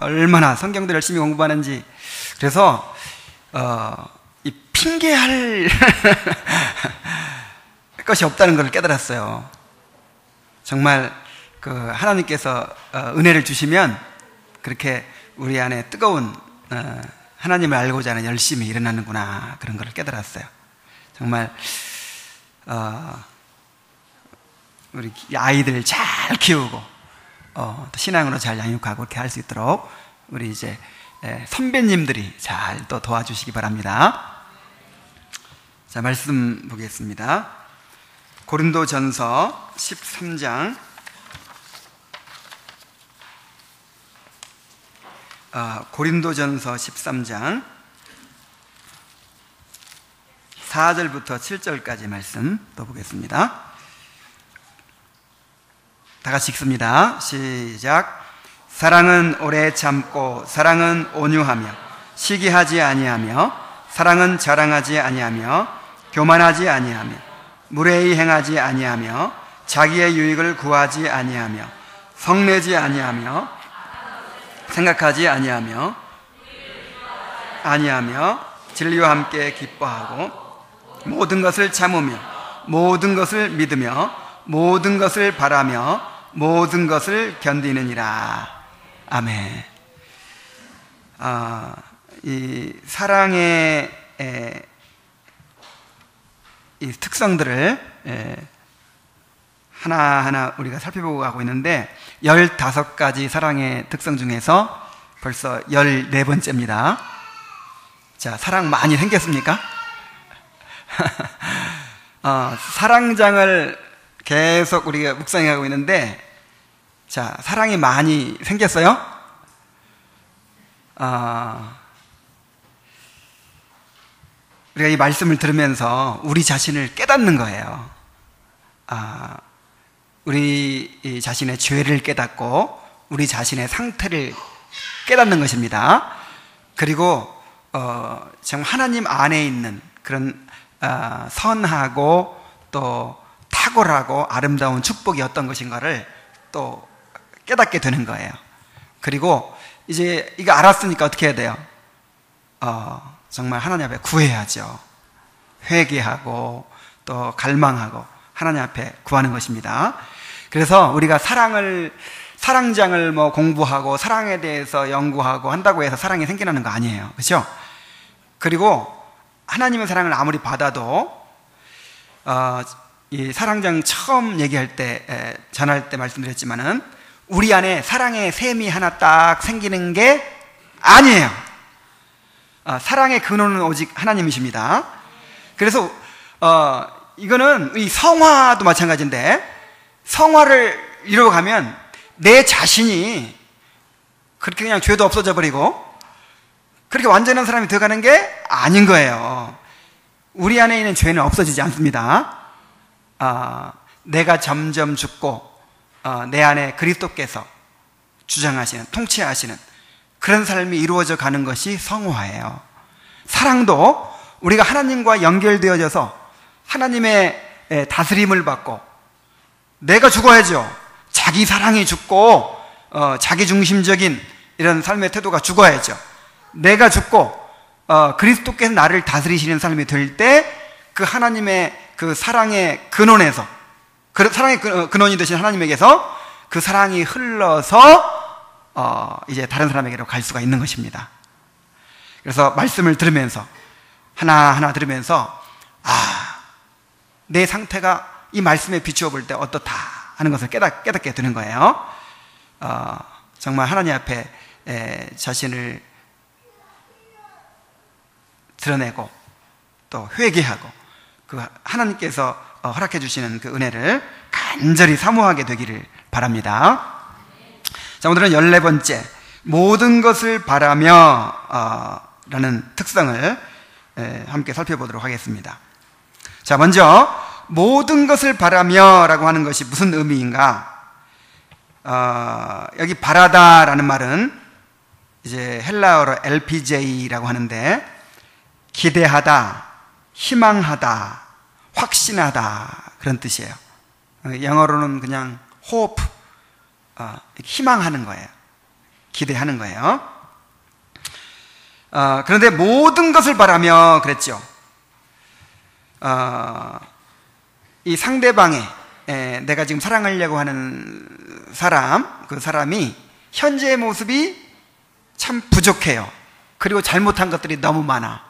얼마나 성경들 열심히 공부하는지. 그래서 이 핑계할 것이 없다는 것을 깨달았어요. 정말 그 하나님께서 은혜를 주시면 그렇게 우리 안에 뜨거운 하나님을 알고자 하는 열심이 일어나는구나, 그런 걸 깨달았어요. 정말 우리 아이들 잘 키우고 또 신앙으로 잘 양육하고 그렇게 할 수 있도록 우리 이제 선배님들이 잘 또 도와주시기 바랍니다. 자, 말씀 보겠습니다. 고린도전서 13장 고린도전서 13장 4절부터 7절까지 말씀 또 보겠습니다. 다 같이 읽습니다. 시작. 사랑은 오래 참고 사랑은 온유하며 시기하지 아니하며 사랑은 자랑하지 아니하며 교만하지 아니하며 무례히 행하지 아니하며 자기의 유익을 구하지 아니하며 성내지 아니하며 생각하지 아니하며 진리와 함께 기뻐하고 모든 것을 참으며 모든 것을 믿으며 모든 것을 바라며 모든 것을 견디느니라. 아멘. 이 사랑의 이 특성들을 하나하나 우리가 살펴보고 가고 있는데 15가지 사랑의 특성 중에서 벌써 14번째입니다. 자, 사랑 많이 생겼습니까? 사랑장을 계속 우리가 묵상하고 있는데, 자, 사랑이 많이 생겼어요? 우리가 이 말씀을 들으면서 우리 자신을 깨닫는 거예요. 우리 자신의 죄를 깨닫고 우리 자신의 상태를 깨닫는 것입니다. 그리고 정말 하나님 안에 있는 그런 선하고 또 탁월하고 아름다운 축복이 어떤 것인가를 또 깨닫게 되는 거예요. 그리고 이제 이거 알았으니까 어떻게 해야 돼요? 정말 하나님 앞에 구해야죠. 회개하고 또 갈망하고 하나님 앞에 구하는 것입니다. 그래서 우리가 사랑장을 뭐 공부하고 사랑에 대해서 연구하고 한다고 해서 사랑이 생겨나는 거 아니에요. 그렇죠? 그리고 하나님의 사랑을 아무리 받아도 이 사랑장 처음 얘기할 때 전할 때 말씀드렸지만은 우리 안에 사랑의 샘이 하나 딱 생기는 게 아니에요. 사랑의 근원은 오직 하나님이십니다. 그래서 이거는 이 성화도 마찬가지인데, 성화를 이루어가면 내 자신이 그렇게 그냥 죄도 없어져 버리고 그렇게 완전한 사람이 되어가는 게 아닌 거예요. 우리 안에 있는 죄는 없어지지 않습니다. 내가 점점 죽고 내 안에 그리스도께서 주장하시는, 통치하시는 그런 삶이 이루어져 가는 것이 성화예요. 사랑도 우리가 하나님과 연결되어져서 하나님의 다스림을 받고, 내가 죽어야죠. 자기 사랑이 죽고 자기 중심적인 이런 삶의 태도가 죽어야죠. 내가 죽고 그리스도께서 나를 다스리시는 삶이 될 때 그 하나님의 그 사랑의 근원에서, 그 사랑의 근원이 되신 하나님에게서 그 사랑이 흘러서 이제 다른 사람에게로 갈 수가 있는 것입니다. 그래서 말씀을 들으면서 하나하나 들으면서 내 상태가 이 말씀에 비추어 볼 때 어떻다 하는 것을 깨닫게 되는 거예요. 정말 하나님 앞에 자신을 드러내고 또 회개하고 그 하나님께서 허락해 주시는 그 은혜를 간절히 사모하게 되기를 바랍니다. 자, 오늘은 14번째, 모든 것을 바라며 라는 특성을 함께 살펴보도록 하겠습니다. 자, 먼저 모든 것을 바라며 라고 하는 것이 무슨 의미인가? 여기 바라다라는 말은 이제 헬라어로 LPJ라고 하는데, 기대하다, 희망하다, 확신하다, 그런 뜻이에요. 영어로는 그냥 hope, 희망하는 거예요. 기대하는 거예요. 그런데 모든 것을 바라며 그랬죠. 이 상대방의 내가 지금 사랑하려고 하는 사람, 그 사람이 현재의 모습이 참 부족해요. 그리고 잘못한 것들이 너무 많아.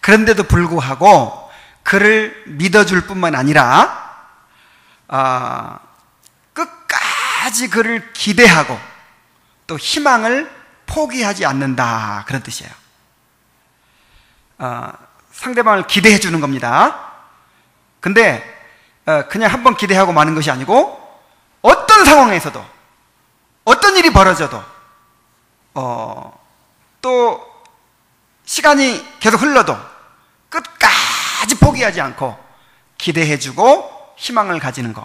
그런데도 불구하고 그를 믿어줄 뿐만 아니라 끝까지 그를 기대하고 또 희망을 포기하지 않는다, 그런 뜻이에요. 상대방을 기대해 주는 겁니다. 근데 그냥 한번 기대하고 마는 것이 아니고 어떤 상황에서도 어떤 일이 벌어져도 또 시간이 계속 흘러도 끝까지 포기하지 않고 기대해주고 희망을 가지는 것,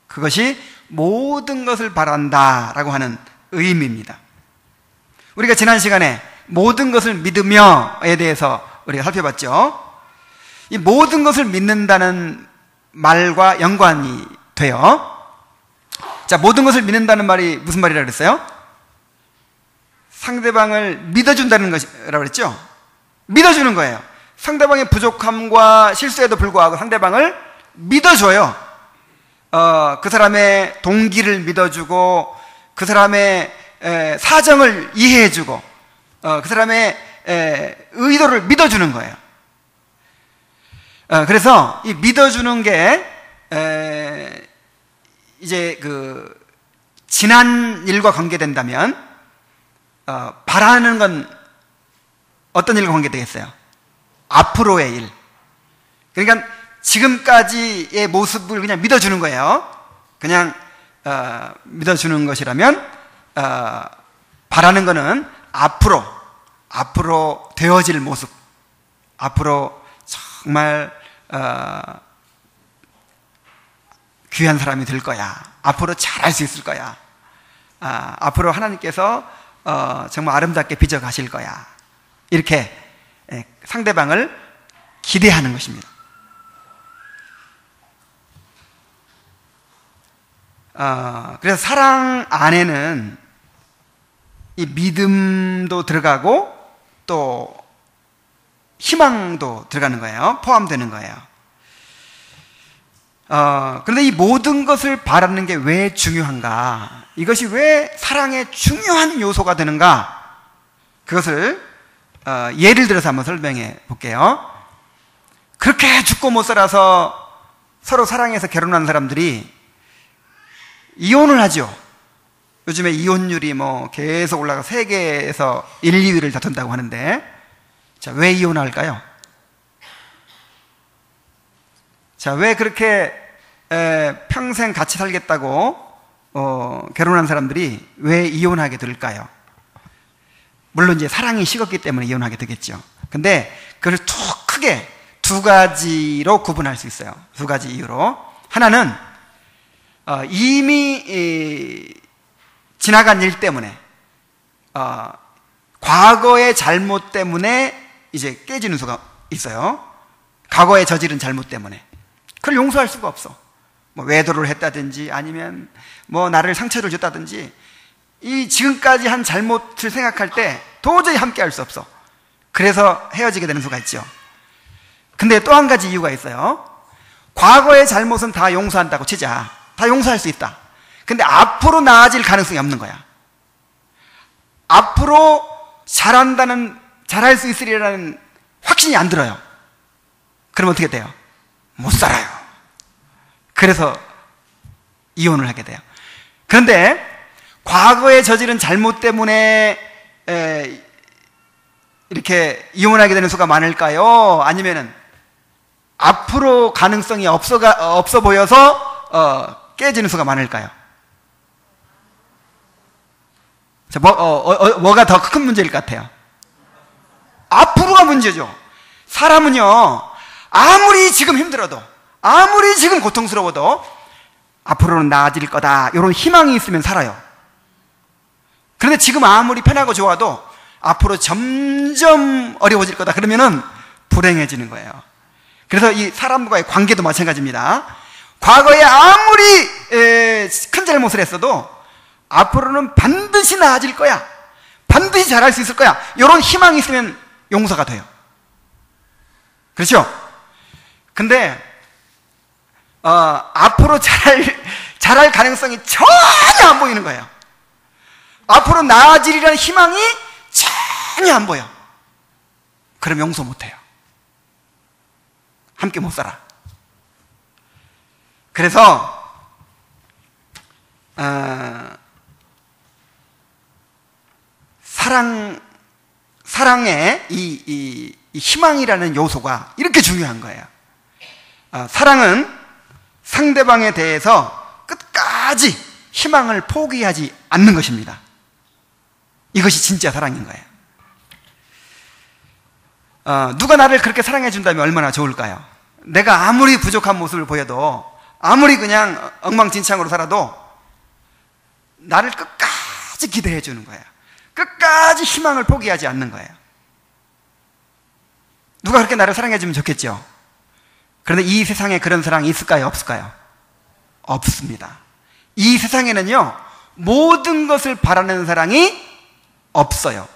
그것이 모든 것을 바란다라고 하는 의미입니다. 우리가 지난 시간에 모든 것을 믿으며에 대해서 우리가 살펴봤죠. 이 모든 것을 믿는다는 말과 연관이 돼요. 자, 모든 것을 믿는다는 말이 무슨 말이라고 그랬어요? 상대방을 믿어준다는 것이라고 그랬죠? 믿어주는 거예요. 상대방의 부족함과 실수에도 불구하고 상대방을 믿어줘요. 그 사람의 동기를 믿어주고, 그 사람의 사정을 이해해주고, 그 사람의 의도를 믿어주는 거예요. 그래서 이 믿어주는 게 이제 그 지난 일과 관계된다면 바라는 건 어떤 일과 관계되겠어요? 앞으로의 일. 그러니까 지금까지의 모습을 그냥 믿어주는 거예요. 그냥 믿어주는 것이라면 바라는 거는 앞으로 되어질 모습, 앞으로 정말 귀한 사람이 될 거야, 앞으로 잘할 수 있을 거야, 앞으로 하나님께서 정말 아름답게 빚어가실 거야, 이렇게 상대방을 기대하는 것입니다. 그래서 사랑 안에는 이 믿음도 들어가고 또 희망도 들어가는 거예요. 포함되는 거예요. 그런데 이 모든 것을 바라는 게 왜 중요한가? 이것이 왜 사랑의 중요한 요소가 되는가? 그것을 예를 들어서 한번 설명해 볼게요. 그렇게 죽고 못 살아서 서로 사랑해서 결혼한 사람들이 이혼을 하죠. 요즘에 이혼율이 뭐 계속 올라가 세계에서 1, 2위를 다툰다고 하는데, 자, 왜 이혼할까요? 자, 왜 그렇게 평생 같이 살겠다고 결혼한 사람들이 왜 이혼하게 될까요? 물론 이제 사랑이 식었기 때문에 이혼하게 되겠죠. 근데 그걸 크게 두 가지로 구분할 수 있어요. 두 가지 이유로. 하나는 이미 지나간 일 때문에, 과거의 잘못 때문에 이제 깨지는 수가 있어요. 과거에 저지른 잘못 때문에. 그걸 용서할 수가 없어. 뭐 외도를 했다든지 아니면 뭐 나를 상처를 줬다든지, 이 지금까지 한 잘못을 생각할 때 도저히 함께 할 수 없어. 그래서 헤어지게 되는 수가 있죠. 근데 또 한 가지 이유가 있어요. 과거의 잘못은 다 용서한다고 치자. 다 용서할 수 있다. 근데 앞으로 나아질 가능성이 없는 거야. 앞으로 잘할 수 있으리라는 확신이 안 들어요. 그럼 어떻게 돼요? 못 살아요. 그래서 이혼을 하게 돼요. 그런데 과거에 저지른 잘못 때문에 이렇게 이혼하게 되는 수가 많을까요? 아니면은 앞으로 가능성이 없어 보여서 깨지는 수가 많을까요? 자, 뭐가 더 큰 문제일 것 같아요? 앞으로가 문제죠. 사람은요, 아무리 지금 힘들어도, 아무리 지금 고통스러워도 앞으로는 나아질 거다, 이런 희망이 있으면 살아요. 그런데 지금 아무리 편하고 좋아도 앞으로 점점 어려워질 거다, 그러면은 불행해지는 거예요. 그래서 이 사람과의 관계도 마찬가지입니다. 과거에 아무리 큰 잘못을 했어도 앞으로는 반드시 나아질 거야. 반드시 잘할 수 있을 거야. 이런 희망이 있으면 용서가 돼요. 그렇죠? 근데 앞으로 잘할 가능성이 전혀 안 보이는 거예요. 앞으로 나아지리라는 희망이 전혀 안 보여. 그럼 용서 못해요. 함께 못 살아. 그래서 사랑의 이 희망이라는 요소가 이렇게 중요한 거예요. 사랑은 상대방에 대해서 끝까지 희망을 포기하지 않는 것입니다. 이것이 진짜 사랑인 거예요. 누가 나를 그렇게 사랑해 준다면 얼마나 좋을까요? 내가 아무리 부족한 모습을 보여도, 아무리 그냥 엉망진창으로 살아도 나를 끝까지 기대해 주는 거예요. 끝까지 희망을 포기하지 않는 거예요. 누가 그렇게 나를 사랑해 주면 좋겠죠. 그런데 이 세상에 그런 사랑이 있을까요? 없을까요? 없습니다. 이 세상에는요, 모든 것을 바라는 사랑이 없어요.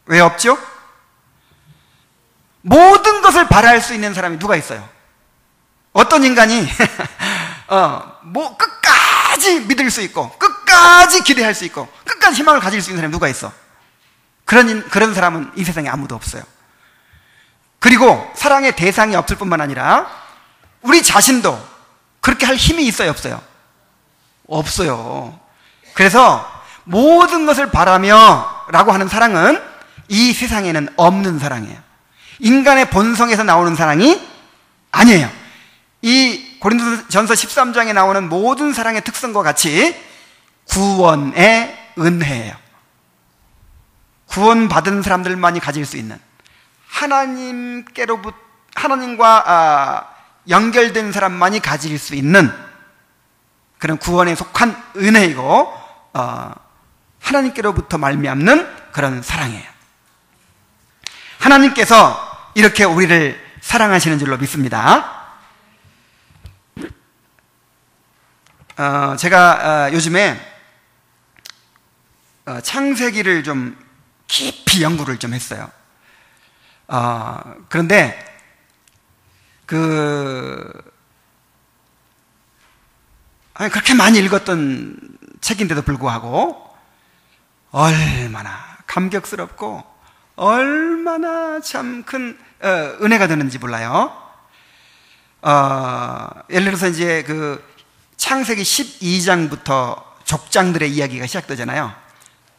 왜 없죠? 모든 것을 바랄 수 있는 사람이 누가 있어요? 어떤 인간이 끝까지 믿을 수 있고, 끝까지 기대할 수 있고, 끝까지 희망을 가질 수 있는 사람이 누가 있어? 그런 사람은 이 세상에 아무도 없어요. 그리고 사랑의 대상이 없을 뿐만 아니라 우리 자신도 그렇게 할 힘이 있어요, 없어요? 없어요. 그래서 모든 것을 바라며 라고 하는 사랑은 이 세상에는 없는 사랑이에요. 인간의 본성에서 나오는 사랑이 아니에요. 이 고린도전서 13장에 나오는 모든 사랑의 특성과 같이 구원의 은혜예요. 구원받은 사람들만이 가질 수 있는, 하나님과 연결된 사람만이 가질 수 있는 그런 구원에 속한 은혜이고, 하나님께로부터 말미암는 그런 사랑이에요. 하나님께서 이렇게 우리를 사랑하시는 줄로 믿습니다. 제가 요즘에 창세기를 좀 깊이 연구를 좀 했어요. 그런데 그렇게 많이 읽었던 책인데도 불구하고 얼마나 감격스럽고 얼마나 참 큰 은혜가 되는지 몰라요. 예를 들어서 이제 창세기 12장부터 족장들의 이야기가 시작되잖아요.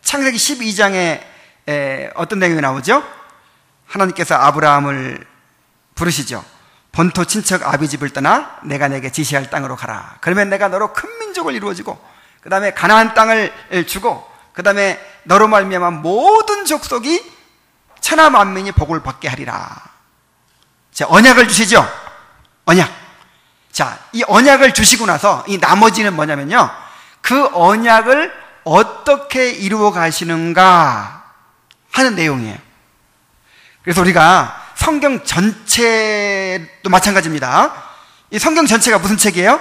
창세기 12장에 어떤 내용이 나오죠? 하나님께서 아브라함을 부르시죠. 본토 친척 아비 집을 떠나 내가 내게 지시할 땅으로 가라. 그러면 내가 너로 큰 민족을 이루어지고, 그 다음에 가나안 땅을 주고, 그 다음에 너로 말미암아 모든 족속이 천하 만민이 복을 받게 하리라. 자, 언약을 주시죠. 언약. 자, 이 언약을 주시고 나서 이 나머지는 뭐냐면요, 그 언약을 어떻게 이루어 가시는가 하는 내용이에요. 그래서 우리가 성경 전체도 마찬가지입니다. 이 성경 전체가 무슨 책이에요?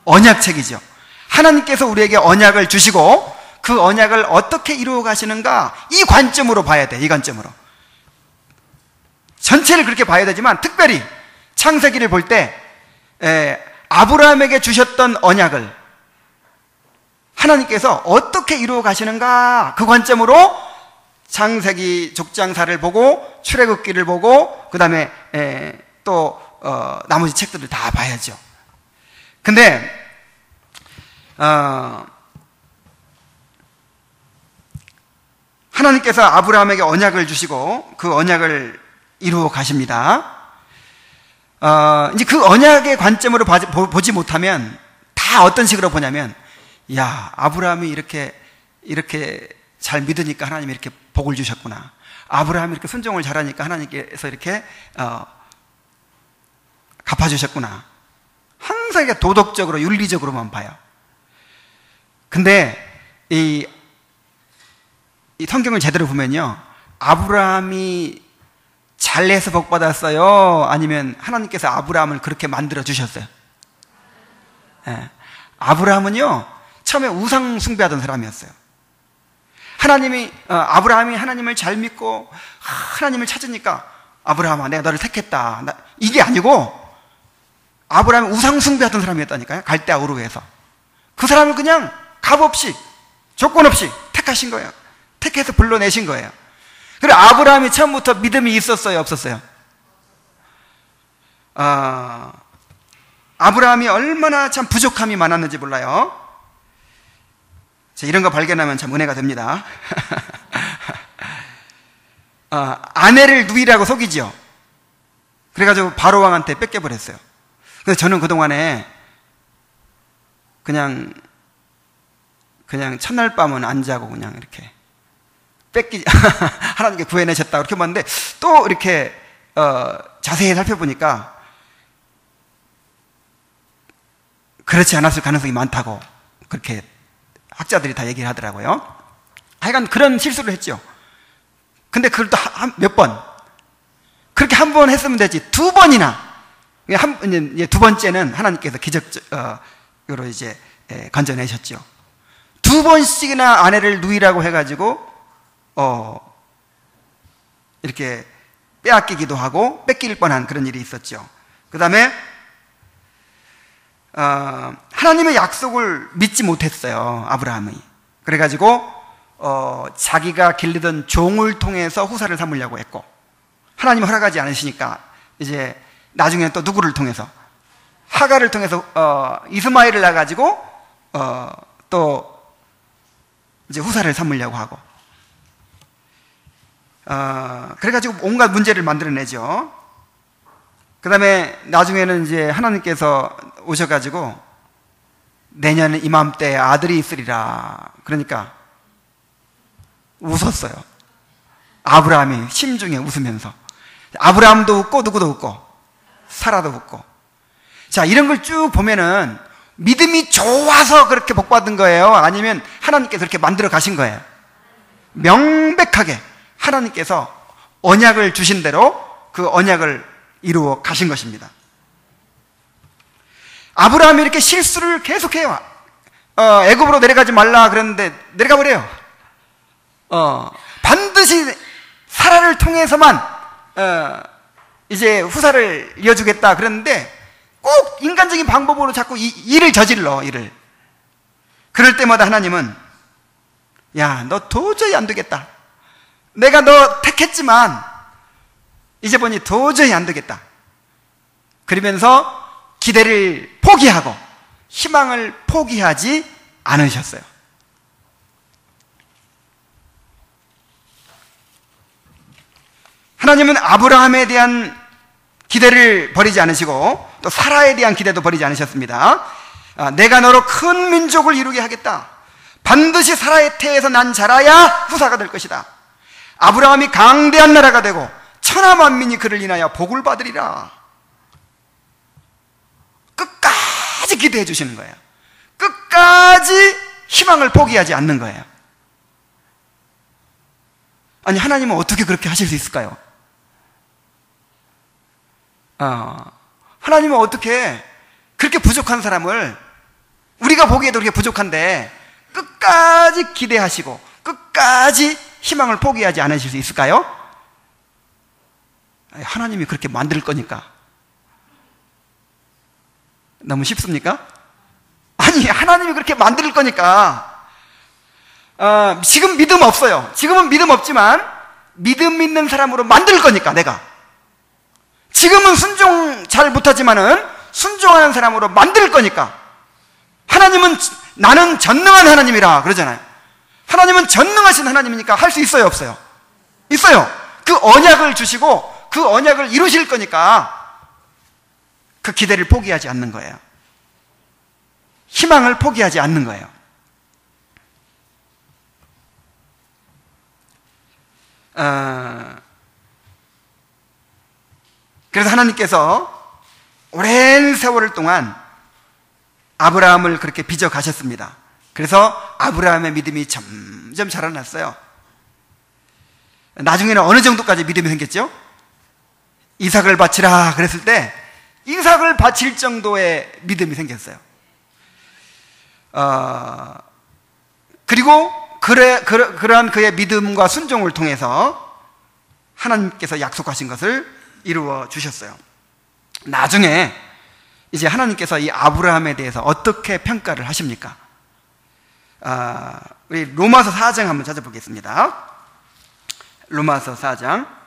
언약책이죠. 하나님께서 우리에게 언약을 주시고 그 언약을 어떻게 이루어 가시는가, 이 관점으로 봐야 돼. 이 관점으로. 전체를 그렇게 봐야 되지만 특별히 창세기를 볼 때 아브라함에게 주셨던 언약을 하나님께서 어떻게 이루어 가시는가, 그 관점으로 창세기 족장사를 보고 출애굽기를 보고 그 다음에 또 나머지 책들을 다 봐야죠. 근데 하나님께서 아브라함에게 언약을 주시고 그 언약을 이루어 가십니다. 이제 그 언약의 관점으로 보지 못하면 다 어떤 식으로 보냐면, 야, 아브라함이 이렇게 잘 믿으니까 하나님이 이렇게 복을 주셨구나. 아브라함이 이렇게 순종을 잘하니까 하나님께서 이렇게 갚아주셨구나. 항상 이렇게 도덕적으로 윤리적으로만 봐요. 근데 이 성경을 제대로 보면요, 아브라함이 잘해서 복 받았어요? 아니면 하나님께서 아브라함을 그렇게 만들어 주셨어요? 네. 아브라함은요, 처음에 우상 숭배하던 사람이었어요. 아브라함이 하나님을 잘 믿고 하나님을 찾으니까 아브라함아, 내가 너를 택했다. 이게 아니고 아브라함이 우상 숭배하던 사람이었다니까요. 갈대아 우르에서. 그 사람을 그냥 값 없이, 조건 없이 택하신 거예요. 택해서 불러내신 거예요. 그리고 아브라함이 처음부터 믿음이 있었어요, 없었어요? 아브라함이 얼마나 참 부족함이 많았는지 몰라요. 이런 거 발견하면 참 은혜가 됩니다. 아내를 누이라고 속이죠. 그래가지고 바로왕한테 뺏겨버렸어요. 그래서 저는 그동안에 그냥 첫날 밤은 안 자고 그냥 이렇게 하나님께 구해내셨다 그렇게 봤는데, 또 이렇게 자세히 살펴보니까 그렇지 않았을 가능성이 많다고 그렇게 학자들이 다 얘기를 하더라고요. 하여간 그런 실수를 했죠. 근데 그걸 또 몇 번, 그렇게 한 번 했으면 되지 두 번이나, 두 번째는 하나님께서 기적으로 이제 건져내셨죠. 두 번씩이나 아내를 누이라고 해가지고 이렇게 빼앗기기도 하고 뺏길 뻔한 그런 일이 있었죠. 그 다음에 하나님의 약속을 믿지 못했어요, 아브라함이. 그래가지고 자기가 기르던 종을 통해서 후사를 삼으려고 했고, 하나님이 허락하지 않으시니까 이제 나중에 또 누구를 통해서, 하가를 통해서 이스마엘을 낳아가지고 또 이제 후사를 삼으려고 하고, 그래가지고 온갖 문제를 만들어내죠. 그 다음에 나중에는 이제 하나님께서 오셔가지고 내년 이맘때 아들이 있으리라. 그러니까 웃었어요. 아브라함이 심중에 웃으면서. 아브라함도 웃고 누구도 웃고 사라도 웃고. 자, 이런 걸 쭉 보면은 믿음이 좋아서 그렇게 복받은 거예요? 아니면 하나님께서 그렇게 만들어 가신 거예요? 명백하게 하나님께서 언약을 주신 대로 그 언약을 이루어 가신 것입니다. 아브라함이 이렇게 실수를 계속해요. 애굽으로 내려가지 말라 그랬는데 내려가 버려요. 반드시 사라를 통해서만 이제 후사를 이어주겠다 그랬는데 꼭 인간적인 방법으로 자꾸 일을 저질러, 일을. 그럴 때마다 하나님은, 야, 너 도저히 안 되겠다. 내가 너 택했지만 이제 보니 도저히 안 되겠다. 그러면서 기대를 포기하고 희망을 포기하지 않으셨어요. 하나님은 아브라함에 대한 기대를 버리지 않으시고 또 사라에 대한 기대도 버리지 않으셨습니다. 내가 너로 큰 민족을 이루게 하겠다. 반드시 사라의 태에서 난 자라야 후사가 될 것이다. 아브라함이 강대한 나라가 되고 천하 만민이 그를 인하여 복을 받으리라. 끝까지 기대해 주시는 거예요. 끝까지 희망을 포기하지 않는 거예요. 아니, 하나님은 어떻게 그렇게 하실 수 있을까요? 하나님은 어떻게 그렇게 부족한 사람을, 우리가 보기에도 그렇게 부족한데 끝까지 기대하시고 끝까지 희망을 포기하지 않으실 수 있을까요? 하나님이 그렇게 만들 거니까. 너무 쉽습니까? 아니, 하나님이 그렇게 만들 거니까. 지금 믿음 없어요. 지금은 믿음 없지만 믿음 있는 사람으로 만들 거니까, 내가. 지금은 순종 잘 못하지만은 순종하는 사람으로 만들 거니까. 하나님은 나는 전능한 하나님이라 그러잖아요. 하나님은 전능하신 하나님이니까 할 수 있어요, 없어요? 있어요. 그 언약을 주시고 그 언약을 이루실 거니까 그 기대를 포기하지 않는 거예요. 희망을 포기하지 않는 거예요. 그래서 하나님께서 오랜 세월 동안 아브라함을 그렇게 빚어 가셨습니다. 그래서 아브라함의 믿음이 점점 자라났어요. 나중에는 어느 정도까지 믿음이 생겼죠? 이삭을 바치라 그랬을 때 이삭을 바칠 정도의 믿음이 생겼어요. 그리고 그러한 그의 믿음과 순종을 통해서 하나님께서 약속하신 것을 이루어 주셨어요. 나중에 이제 하나님께서 이 아브라함에 대해서 어떻게 평가를 하십니까? 우리 로마서 4장 한번 찾아보겠습니다. 로마서 4장.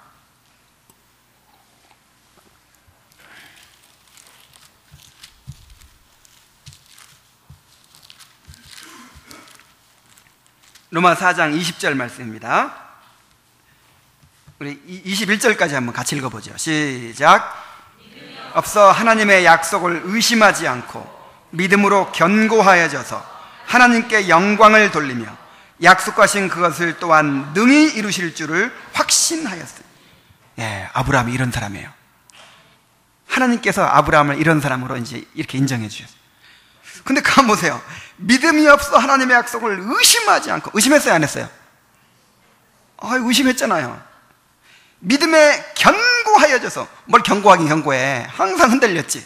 로마 4장 20절 말씀입니다. 우리 21절까지 한번 같이 읽어보죠. 시작. 앞서 하나님의 약속을 의심하지 않고 믿음으로 견고하여져서 하나님께 영광을 돌리며 약속하신 그것을 또한 능히 이루실 줄을 확신하였어요. 예, 아브라함이 이런 사람이에요. 하나님께서 아브라함을 이런 사람으로 이제 이렇게 인정해 주셨어요. 근데 가만 보세요. 믿음이 없어 하나님의 약속을 의심하지 않고, 의심했어요, 안 했어요? 의심했잖아요. 믿음에 견고하여져서, 뭘 견고하긴 견고해. 항상 흔들렸지.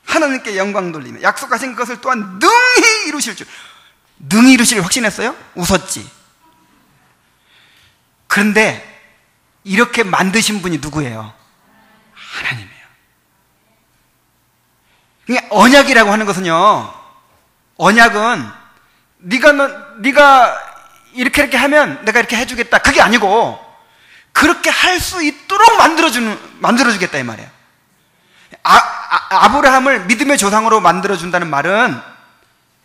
하나님께 영광 돌리며 약속하신 것을 또한 능히 이루실 줄. 능히 이루실 확신했어요? 웃었지. 그런데 이렇게 만드신 분이 누구예요? 하나님이에요. 그러니까 언약이라고 하는 것은요, 언약은 네가 이렇게 하면 내가 이렇게 해주겠다, 그게 아니고 그렇게 할 수 있도록 만들어주겠다 이 말이에요. 아브라함을 믿음의 조상으로 만들어준다는 말은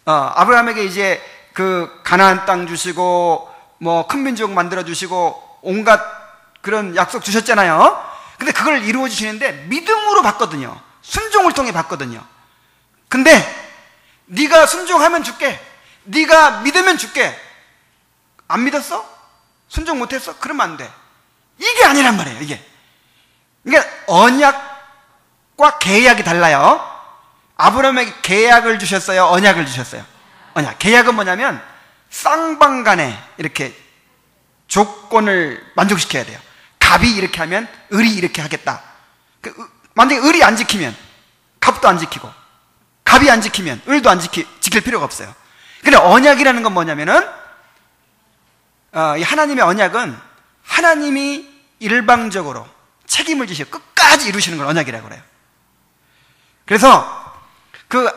아브라함에게 이제 그 가나안 땅 주시고 뭐 큰 민족 만들어주시고 온갖 그런 약속 주셨잖아요. 근데 그걸 이루어 주시는데 믿음으로 받거든요. 순종을 통해 받거든요. 근데 네가 순종하면 줄게, 네가 믿으면 줄게. 안 믿었어? 순종 못했어? 그러면 안 돼. 이게 아니란 말이에요. 이게 그러니까 언약과 계약이 달라요. 아브라함에게 계약을 주셨어요, 언약을 주셨어요? 언약. 계약은 뭐냐면 쌍방간에 이렇게 조건을 만족시켜야 돼요. 갑이 이렇게 하면 을이 이렇게 하겠다. 만약에 을이 안 지키면 갑도 안 지키고, 갑이 안 지키면 을도 안 지킬 필요가 없어요. 근데 언약이라는 건 뭐냐면은 하나님의 언약은 하나님이 일방적으로 책임을 지시고 끝까지 이루시는 걸 언약이라고 그래요. 그래서 그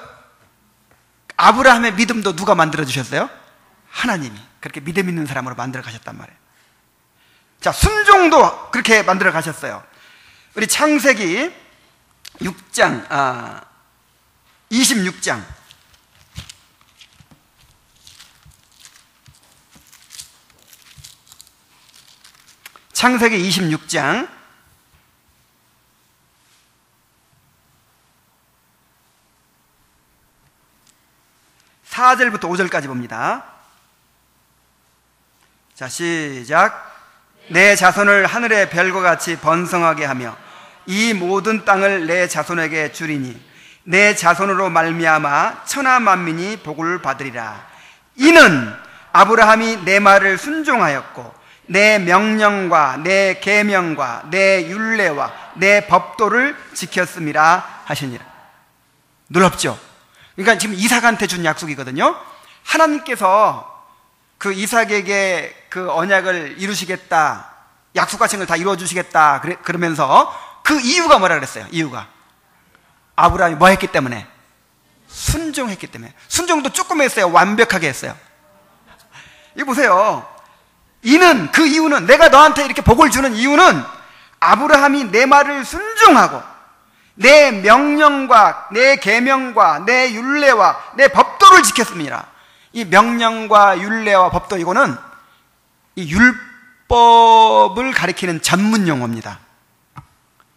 아브라함의 믿음도 누가 만들어 주셨어요? 하나님이 그렇게 믿음 있는 사람으로 만들어 가셨단 말이에요. 자, 순종도 그렇게 만들어 가셨어요. 우리 창세기 6장 26장 창세기 26장 4절부터 5절까지 봅니다. 자, 시작. 내 자손을 하늘의 별과 같이 번성하게 하며 이 모든 땅을 내 자손에게 주리니 내 자손으로 말미암아 천하 만민이 복을 받으리라. 이는 아브라함이 내 말을 순종하였고 내 명령과 내 계명과 내 율례와 내 법도를 지켰음이라 하시니라. 놀랍죠? 그러니까 지금 이삭한테 준 약속이거든요. 하나님께서 그 이삭에게 그 언약을 이루시겠다, 약속하신 걸 다 이루어 주시겠다 그러면서 그 이유가 뭐라 그랬어요? 이유가 아브라함이 뭐 했기 때문에? 순종했기 때문에. 순종도 조금 했어요? 완벽하게 했어요? 이거 보세요. 이는, 그 이유는, 내가 너한테 이렇게 복을 주는 이유는 아브라함이 내 말을 순종하고 내 명령과 내 계명과 내 율례와 내 법도를 지켰습니다. 이 명령과 율례와 법도, 이거는 이 율법을 가리키는 전문 용어입니다.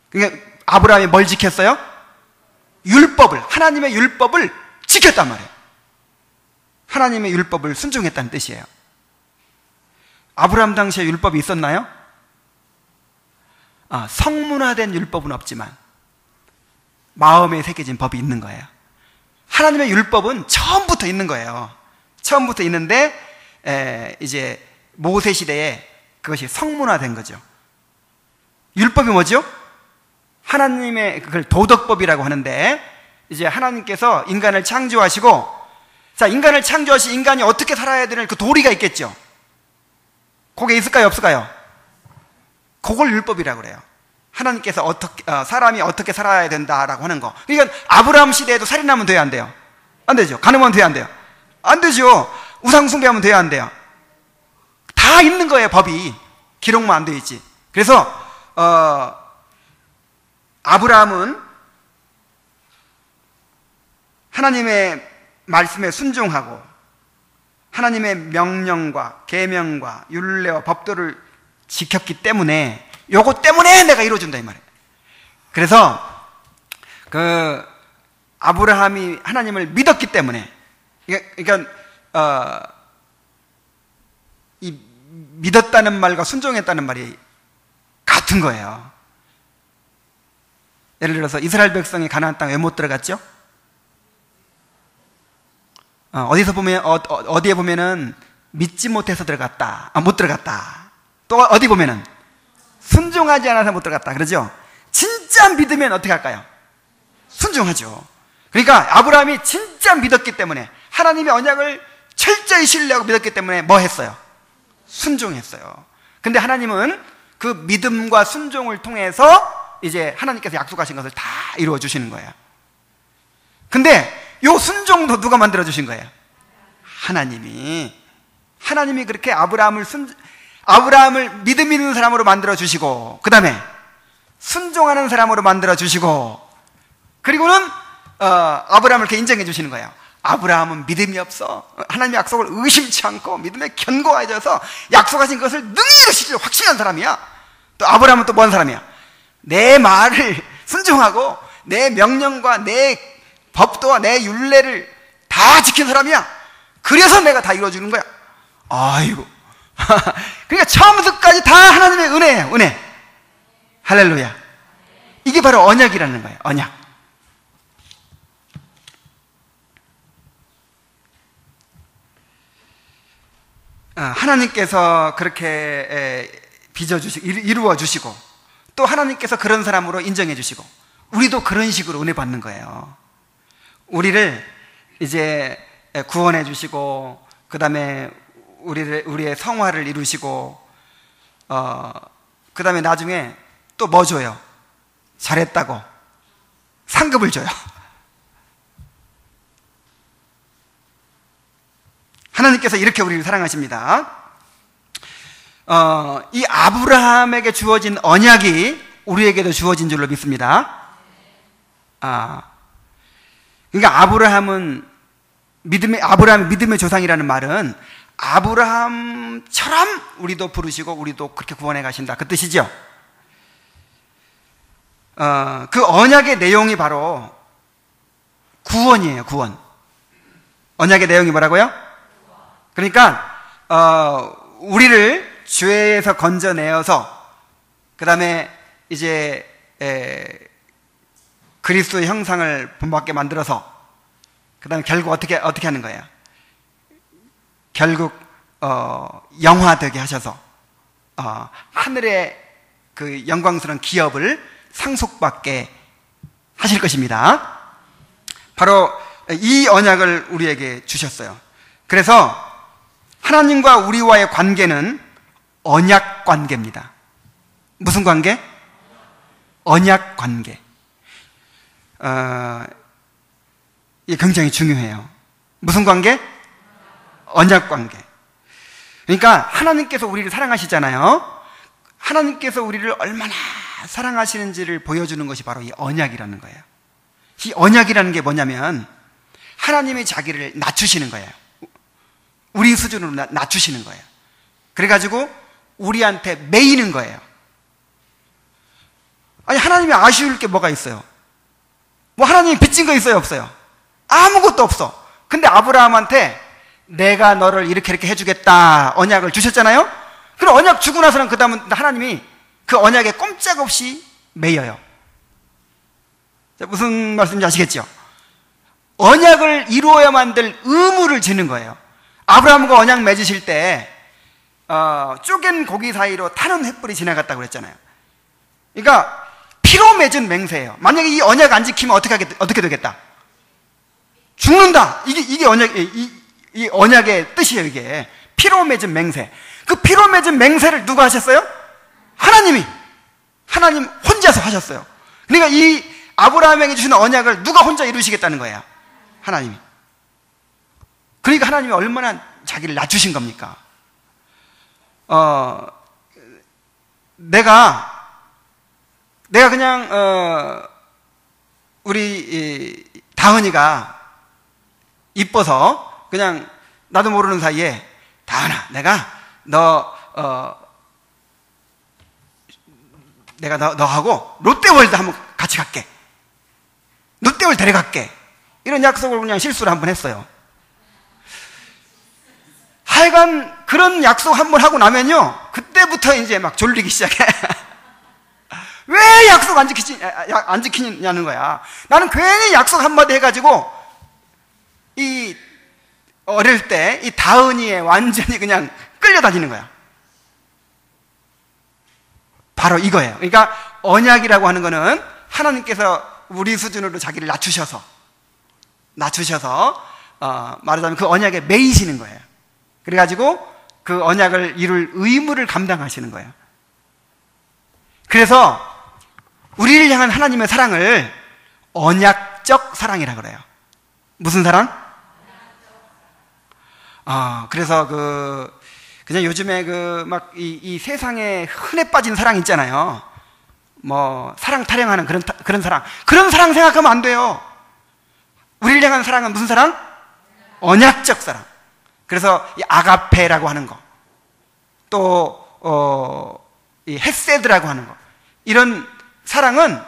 그러니까 아브라함이 뭘 지켰어요? 율법을, 하나님의 율법을 지켰단 말이에요. 하나님의 율법을 순종했다는 뜻이에요. 아브라함 당시에 율법이 있었나요? 성문화된 율법은 없지만 마음에 새겨진 법이 있는 거예요. 하나님의 율법은 처음부터 있는 거예요. 처음부터 있는데 이제 모세 시대에 그것이 성문화된 거죠. 율법이 뭐죠? 하나님의 그걸 도덕법이라고 하는데, 이제 하나님께서 인간을 창조하시고, 자, 인간을 창조하시 인간이 어떻게 살아야 되는 그 도리가 있겠죠. 그게 있을까요, 없을까요? 그걸 율법이라고 그래요. 하나님께서 어떻게, 사람이 어떻게 살아야 된다라고 하는 거. 그러니까 아브라함 시대에도 살인하면 돼요, 안 돼요? 안 되죠. 간음하면 돼요, 안 돼요? 안 되죠. 우상숭배하면 돼요, 안 돼요? 다 있는 거예요, 법이. 기록만 안 되어 있지. 그래서 아브라함은 하나님의 말씀에 순종하고 하나님의 명령과 계명과 율례와 법도를 지켰기 때문에, 요거 때문에 내가 이루어준다 이 말이에요. 그래서 그 아브라함이 하나님을 믿었기 때문에, 그러니까 이 믿었다는 말과 순종했다는 말이 같은 거예요. 예를 들어서 이스라엘 백성이 가나안 땅에 왜 못 들어갔죠? 어디서 보면 어디에 보면은 믿지 못해서 들어갔다, 못 들어갔다. 또 어디 보면은 순종하지 않아서 못 들어갔다, 그러죠? 진짜 믿으면 어떻게 할까요? 순종하죠. 그러니까 아브라함이 진짜 믿었기 때문에, 하나님의 언약을 철저히 신뢰하고 믿었기 때문에 뭐 했어요? 순종했어요. 근데 하나님은 그 믿음과 순종을 통해서 이제 하나님께서 약속하신 것을 다 이루어 주시는 거예요. 근데 요 순종도 누가 만들어 주신 거예요? 하나님이 그렇게 아브라함을 믿음 있는 사람으로 만들어 주시고, 그 다음에 순종하는 사람으로 만들어 주시고, 그리고는 아브라함을 이렇게 인정해 주시는 거예요. 아브라함은 믿음이 없어, 하나님의 약속을 의심치 않고 믿음에 견고해져서 약속하신 것을 능히 이루시기를 확신한 사람이야. 또 아브라함은 또 뭔 사람이야? 내 말을 순종하고 내 명령과 내 법도와 내 율례를 다 지킨 사람이야. 그래서 내가 다 이루어주는 거야. 아이고. 그러니까 처음부터까지 다 하나님의 은혜예요, 은혜. 할렐루야. 이게 바로 언약이라는 거예요, 언약. 하나님께서 그렇게 빚어주시고 이루어주시고, 또 하나님께서 그런 사람으로 인정해주시고, 우리도 그런 식으로 은혜 받는 거예요. 우리를 이제 구원해주시고, 그 다음에 우리의 성화를 이루시고, 그 다음에 나중에 또 뭐 줘요? 잘했다고 상급을 줘요. 하나님께서 이렇게 우리를 사랑하십니다. 이 아브라함에게 주어진 언약이 우리에게도 주어진 줄로 믿습니다. 그러니까 아브라함이 믿음의 조상이라는 말은 아브라함처럼 우리도 부르시고 우리도 그렇게 구원해 가신다, 그 뜻이죠. 그 언약의 내용이 바로 구원이에요, 구원. 언약의 내용이 뭐라고요? 그러니까 우리를 죄에서 건져내어서, 그 다음에 이제 그리스도의 형상을 본받게 만들어서, 그 다음에 결국 어떻게 하는 거예요? 결국 영화되게 하셔서 하늘의 그 영광스러운 기업을 상속받게 하실 것입니다. 바로 이 언약을 우리에게 주셨어요. 그래서 하나님과 우리와의 관계는 언약 관계입니다. 무슨 관계? 언약 관계. 이게 굉장히 중요해요. 무슨 관계? 언약 관계. 그러니까 하나님께서 우리를 사랑하시잖아요. 하나님께서 우리를 얼마나 사랑하시는지를 보여주는 것이 바로 이 언약이라는 거예요. 이 언약이라는 게 뭐냐면 하나님이 자기를 낮추시는 거예요. 우리 수준으로 낮추시는 거예요. 그래가지고 우리한테 매이는 거예요. 아니, 하나님이 아쉬울 게 뭐가 있어요? 뭐 하나님이 빚진 거 있어요, 없어요? 아무것도 없어. 근데 아브라함한테 내가 너를 이렇게 해주겠다 언약을 주셨잖아요. 그럼 언약 주고 나서는 그 다음은 하나님이 그 언약에 꼼짝없이 매여요. 무슨 말씀인지 아시겠죠? 언약을 이루어야만 될 의무를 지는 거예요. 아브라함과 언약 맺으실 때 쪼갠 고기 사이로 타는 횃불이 지나갔다고 그랬잖아요. 그러니까 피로 맺은 맹세예요. 만약에 이 언약 안 지키면 어떻게 되겠다? 죽는다. 이게 이 언약의 뜻이에요. 이게 피로 맺은 맹세. 그 피로 맺은 맹세를 누가 하셨어요? 하나님 혼자서 하셨어요. 그러니까 이 아브라함에게 주신 언약을 누가 혼자 이루시겠다는 거예요? 하나님이. 그러니까 하나님이 얼마나 자기를 낮추신 겁니까? 내가 그냥 우리 다은이가 이뻐서 그냥 나도 모르는 사이에 다은아, 내가 너하고 롯데월드 한번 같이 갈게. 롯데월드 데려갈게. 이런 약속을 그냥 실수를 한번 했어요. 하여간 그런 약속 한번 하고 나면요, 그때부터 이제 막 졸리기 시작해. 왜 약속 안 지키냐는 거야. 나는 괜히 약속 한마디 해가지고 어릴 때 이 다은이에 완전히 그냥 끌려다니는 거야. 바로 이거예요. 그러니까 언약이라고 하는 거는 하나님께서 우리 수준으로 자기를 낮추셔서 말하자면 그 언약에 매이시는 거예요. 그래가지고 그 언약을 이룰 의무를 감당하시는 거예요. 그래서 우리를 향한 하나님의 사랑을 언약적 사랑이라 그래요. 무슨 사랑? 그래서 그냥 요즘에 이 세상에 흔해 빠진 사랑 있잖아요. 뭐 사랑 타령하는 그런 사랑 생각하면 안 돼요. 우리를 향한 사랑은 무슨 사랑? 언약적 사랑. 그래서 이 아가페라고 하는 거, 또 이 헤세드라고 하는 거, 이런 사랑은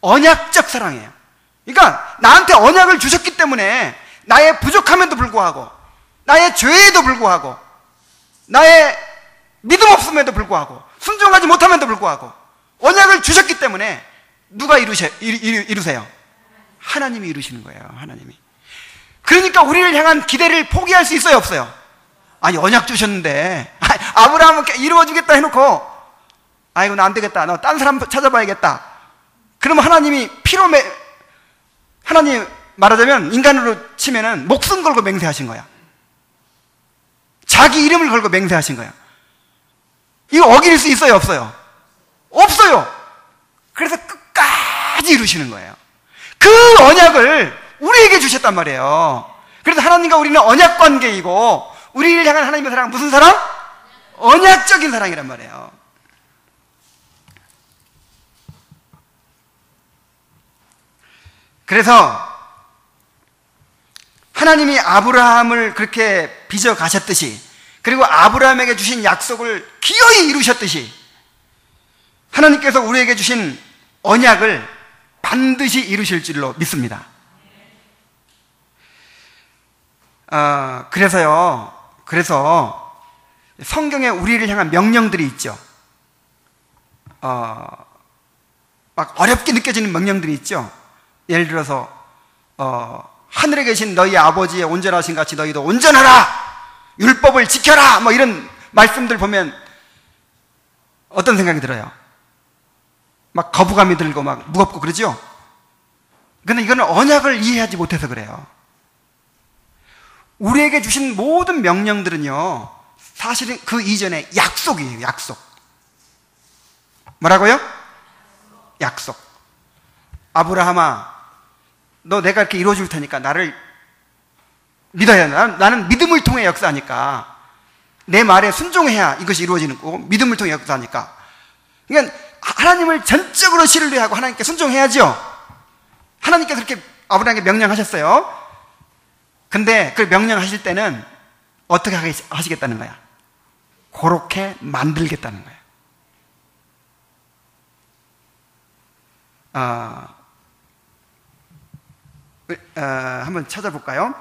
언약적 사랑이에요. 그러니까 나한테 언약을 주셨기 때문에 나의 부족함에도 불구하고, 나의 죄에도 불구하고, 나의 믿음 없음에도 불구하고, 순종하지 못함에도 불구하고 언약을 주셨기 때문에 누가 이루세요? 하나님이 이루시는 거예요. 하나님이. 그러니까 우리를 향한 기대를 포기할 수 있어요, 없어요? 아니, 언약 주셨는데 아브라함은 이루어주겠다 해놓고, 아이고 나 안 되겠다, 너 딴 사람 찾아봐야겠다. 그러면 하나님 말하자면 인간으로 치면은 목숨 걸고 맹세하신 거야. 자기 이름을 걸고 맹세하신 거야. 이거 어길 수 있어요, 없어요? 없어요. 그래서 끝까지 이루시는 거예요. 그 언약을 우리에게 주셨단 말이에요. 그래서 하나님과 우리는 언약 관계이고, 우리를 향한 하나님의 사랑은 무슨 사랑? 언약적인 사랑이란 말이에요. 그래서 하나님이 아브라함을 그렇게 빚어 가셨듯이, 그리고 아브라함에게 주신 약속을 기어이 이루셨듯이, 하나님께서 우리에게 주신 언약을 반드시 이루실 줄로 믿습니다. 그래서 성경에 우리를 향한 명령들이 있죠. 막 어렵게 느껴지는 명령들이 있죠. 예를 들어서 하늘에 계신 너희 아버지의 온전하신 같이 너희도 온전하라, 율법을 지켜라, 뭐 이런 말씀들 보면 어떤 생각이 들어요? 막 거부감이 들고 막 무겁고 그러죠? 근데 이거는 언약을 이해하지 못해서 그래요. 우리에게 주신 모든 명령들은요, 사실은 그 이전에 약속이에요. 약속. 뭐라고요? 약속. 아브라함아, 너 내가 이렇게 이루어줄 테니까 나를 믿어야 돼. 나는 믿음을 통해 역사하니까, 내 말에 순종해야 이것이 이루어지는 거고, 믿음을 통해 역사하니까. 그러니까 하나님을 전적으로 신뢰하고 하나님께 순종해야죠. 하나님께서 그렇게 아브라함에게 명령하셨어요. 근데 그 명령하실 때는 어떻게 하시겠다는 거야? 그렇게 만들겠다는 거야. 한번 찾아볼까요?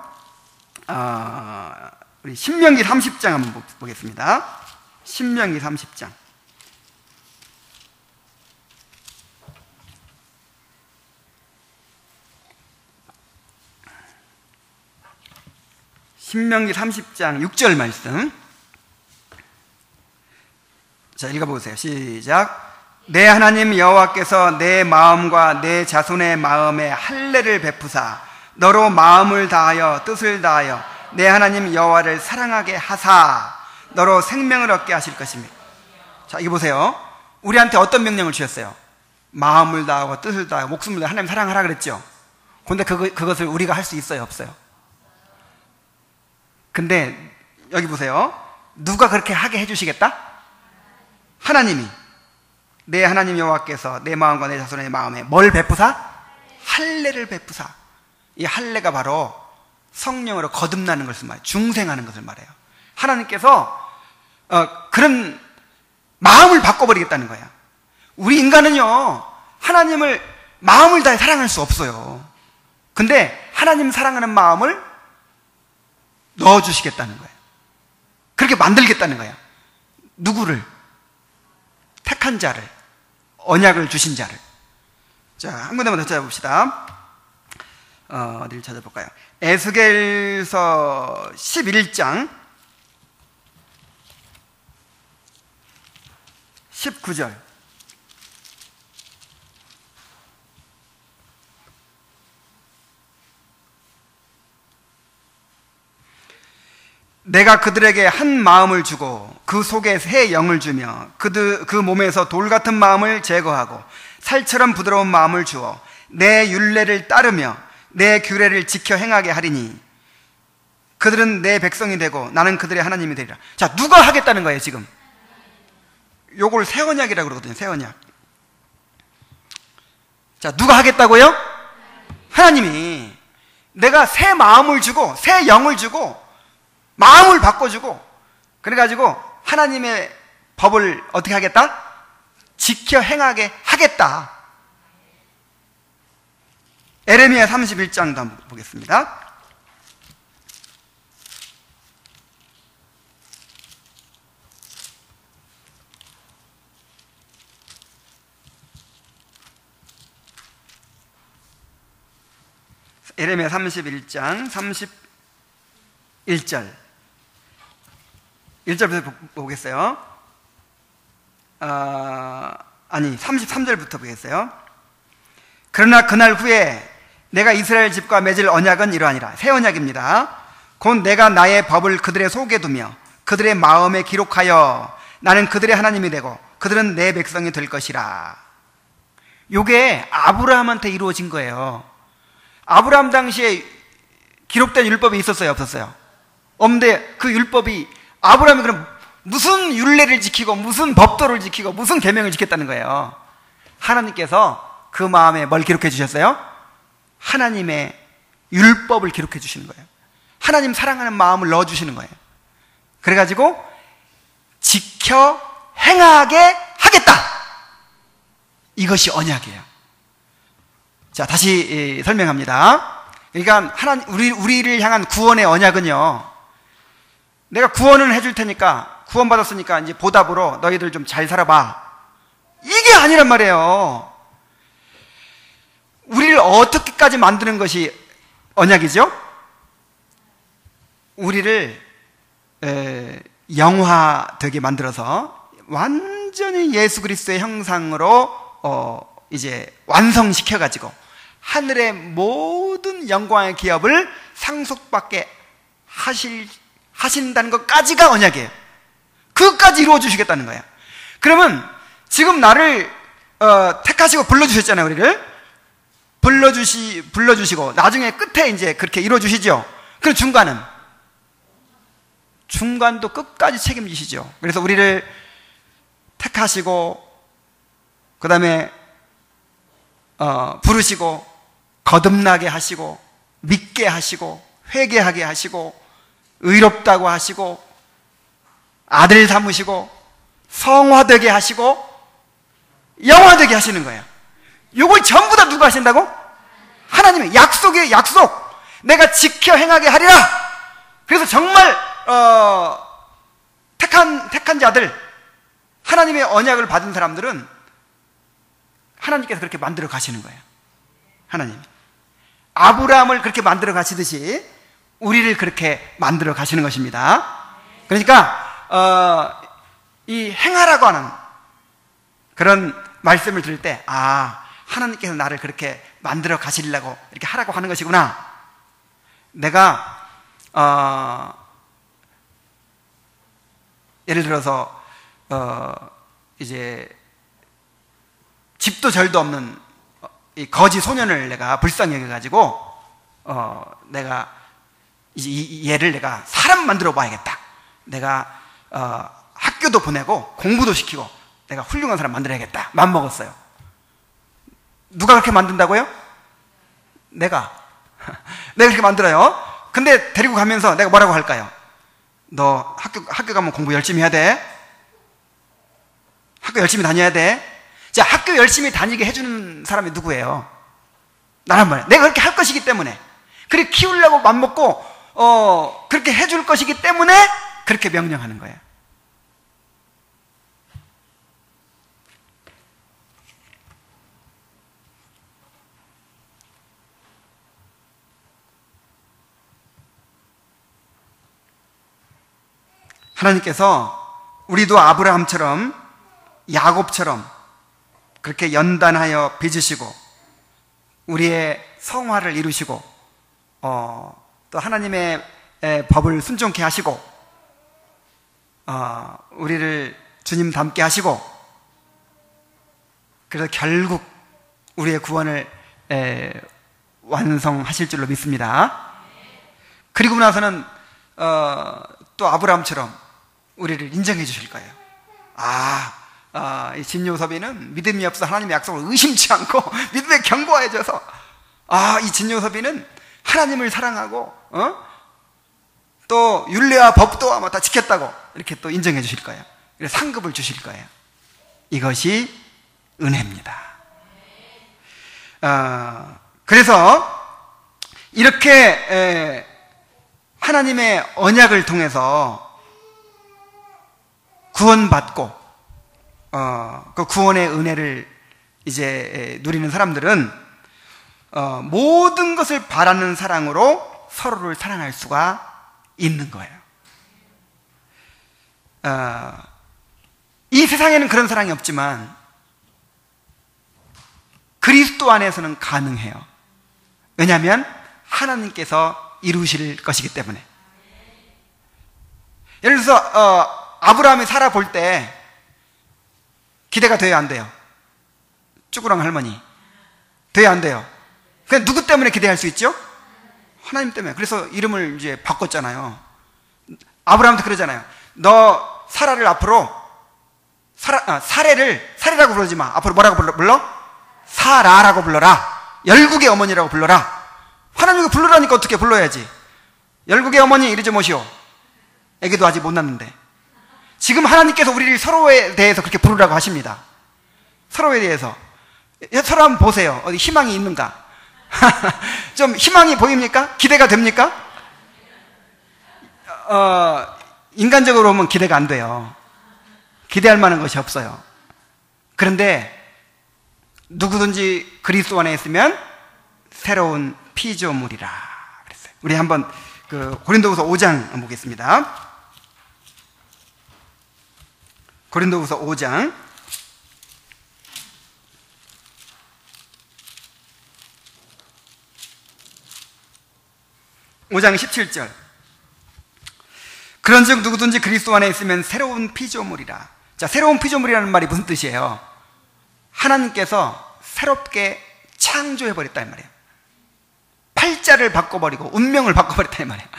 우리 신명기 30장 한번 보겠습니다. 신명기 30장. 신명기 30장 6절 말씀. 자, 읽어보세요. 시작. 내 하나님 여호와께서 내 마음과 내 자손의 마음에 할례를 베푸사 너로 마음을 다하여 뜻을 다하여 내 하나님 여호와를 사랑하게 하사 너로 생명을 얻게 하실 것입니다. 자, 이거 보세요. 우리한테 어떤 명령을 주셨어요? 마음을 다하고 뜻을 다하고 목숨을 다하고 하나님 사랑하라 그랬죠. 근데 그것을 우리가 할 수 있어요, 없어요? 근데 여기 보세요. 누가 그렇게 하게 해주시겠다? 하나님이. 내 하나님 여호와께서 내 마음과 내 자손의 마음에 뭘 베푸사? 할례를 베푸사. 이 할례가 바로 성령으로 거듭나는 것을 말해요. 중생하는 것을 말해요. 하나님께서 그런 마음을 바꿔버리겠다는 거예요. 우리 인간은요, 하나님을 마음을 다해 사랑할 수 없어요. 근데 하나님 사랑하는 마음을 넣어주시겠다는 거예요. 그렇게 만들겠다는 거예요. 누구를? 택한 자를, 언약을 주신 자를. 자, 한 군데만 더 찾아봅시다. 어디를 찾아볼까요? 에스겔서 11장 19절. 내가 그들에게 한 마음을 주고 그 속에 새 영을 주며 그 몸에서 돌 같은 마음을 제거하고 살처럼 부드러운 마음을 주어 내 율례를 따르며 내 규례를 지켜 행하게 하리니 그들은 내 백성이 되고 나는 그들의 하나님이 되리라. 자, 누가 하겠다는 거예요 지금? 요걸 새 언약이라고 그러거든요. 새 언약. 자, 누가 하겠다고요? 하나님이. 내가 새 마음을 주고 새 영을 주고 마음을 바꿔주고 그래가지고 하나님의 법을 어떻게 하겠다? 지켜 행하게 하겠다. 에레미야 31장도 한번 보겠습니다. 에레미야 31장 31절 1절부터 보겠어요. 33절부터 보겠어요. 그러나 그날 후에 내가 이스라엘 집과 맺을 언약은 이러하니라. 새 언약입니다. 곧 내가 나의 법을 그들의 속에 두며 그들의 마음에 기록하여 나는 그들의 하나님이 되고 그들은 내 백성이 될 것이라. 요게 아브라함한테 이루어진 거예요. 아브라함 당시에 기록된 율법이 있었어요, 없었어요? 없는데 그 율법이 아브라함이 그럼 무슨 율례를 지키고 무슨 법도를 지키고 무슨 계명을 지켰다는 거예요. 하나님께서 그 마음에 뭘 기록해 주셨어요? 하나님의 율법을 기록해 주시는 거예요. 하나님 사랑하는 마음을 넣어 주시는 거예요. 그래가지고 지켜 행하게 하겠다. 이것이 언약이에요. 자, 다시 설명합니다. 그러니까 우리를 향한 구원의 언약은요, 내가 구원을 해줄 테니까, 구원받았으니까 이제 보답으로 너희들 좀 잘 살아봐. 이게 아니란 말이에요. 우리를 어떻게까지 만드는 것이 언약이죠? 우리를 영화되게 만들어서 완전히 예수 그리스도의 형상으로 이제 완성시켜가지고 하늘의 모든 영광의 기업을 상속받게 하신다는 것까지가 언약이에요. 그것까지 이루어 주시겠다는 거예요. 그러면 지금 나를 택하시고 불러주셨잖아요. 우리를 불러주시고 나중에 끝에 이제 그렇게 이루어 주시죠. 그럼 중간도 끝까지 책임지시죠. 그래서 우리를 택하시고 그 다음에 부르시고 거듭나게 하시고 믿게 하시고 회개하게 하시고 의롭다고 하시고 아들 삼으시고 성화되게 하시고 영화되게 하시는 거예요. 이걸 전부 다 누가 하신다고? 하나님의 약속이에요. 약속. 내가 지켜 행하게 하리라. 그래서 정말 택한 자들, 하나님의 언약을 받은 사람들은 하나님께서 그렇게 만들어 가시는 거예요. 하나님 아브라함을 그렇게 만들어 가시듯이 우리를 그렇게 만들어 가시는 것입니다. 그러니까 이 행하라고 하는 그런 말씀을 들을 때 하나님께서 나를 그렇게 만들어 가시려고 이렇게 하라고 하는 것이구나. 내가 예를 들어서 이제 집도 절도 없는 이 거지 소년을 내가 불쌍히 여겨가지고 내가 이제 얘를 내가 사람 만들어 봐야겠다. 내가 학교도 보내고 공부도 시키고 내가 훌륭한 사람 만들어야겠다. 마음먹었어요. 누가 그렇게 만든다고요? 내가 그렇게 만들어요. 근데 데리고 가면서 내가 뭐라고 할까요? 너 학교 가면 공부 열심히 해야 돼. 학교 열심히 다녀야 돼. 자, 학교 열심히 다니게 해주는 사람이 누구예요? 나란 말이야. 내가 그렇게 할 것이기 때문에, 그렇게 키우려고 맘먹고 그렇게 해줄 것이기 때문에 그렇게 명령하는 거예요. 하나님께서 우리도 아브라함처럼 야곱처럼 그렇게 연단하여 빚으시고 우리의 성화를 이루시고 또 하나님의 법을 순종케 하시고 우리를 주님 닮게 하시고 그래서 결국 우리의 구원을 완성하실 줄로 믿습니다. 그리고 나서는 또 아브라함처럼 우리를 인정해 주실 거예요. 이 진요섭이는 믿음이 없어 하나님의 약속을 의심치 않고 믿음에 견고해져서 이 진요섭이는 하나님을 사랑하고 또 율례와 법도와 다 지켰다고 이렇게 또 인정해 주실 거예요. 그래서 상급을 주실 거예요. 이것이 은혜입니다. 그래서 이렇게 하나님의 언약을 통해서 구원받고 그 구원의 은혜를 이제 누리는 사람들은 모든 것을 바라는 사랑으로 서로를 사랑할 수가 있는 거예요. 이 세상에는 그런 사랑이 없지만 그리스도 안에서는 가능해요. 왜냐하면 하나님께서 이루실 것이기 때문에. 예를 들어서 아브라함이 살아볼 때 기대가 돼야 안 돼요? 쭈구랑 할머니 돼야 안 돼요? 그냥 누구 때문에 기대할 수 있죠? 하나님 때문에. 그래서 이름을 이제 바꿨잖아요. 아브라함도 그러잖아요. 너 사라를 앞으로 사례라고 부르지 마. 앞으로 뭐라고 불러? 사라라고 불러라. 열국의 어머니라고 불러라. 하나님이 불러라니까 어떻게 불러야지. 열국의 어머니 이러지 마시오. 애기도 아직 못 낳는데. 지금 하나님께서 우리를 서로에 대해서 그렇게 부르라고 하십니다. 서로에 대해서. 서로 한번 보세요. 어디 희망이 있는가? 좀 희망이 보입니까? 기대가 됩니까? 인간적으로 보면 기대가 안 돼요. 기대할 만한 것이 없어요. 그런데 누구든지 그리스도 안에 있으면 새로운 피조물이라 그랬어요. 우리 한번 고린도후서 5장 보겠습니다. 고린도후서 5장 17절. 그런즉 누구든지 그리스도 안에 있으면 새로운 피조물이라. 자, 새로운 피조물이라는 말이 무슨 뜻이에요? 하나님께서 새롭게 창조해버렸다 이 말이에요. 팔자를 바꿔버리고 운명을 바꿔버렸다 이 말이에요.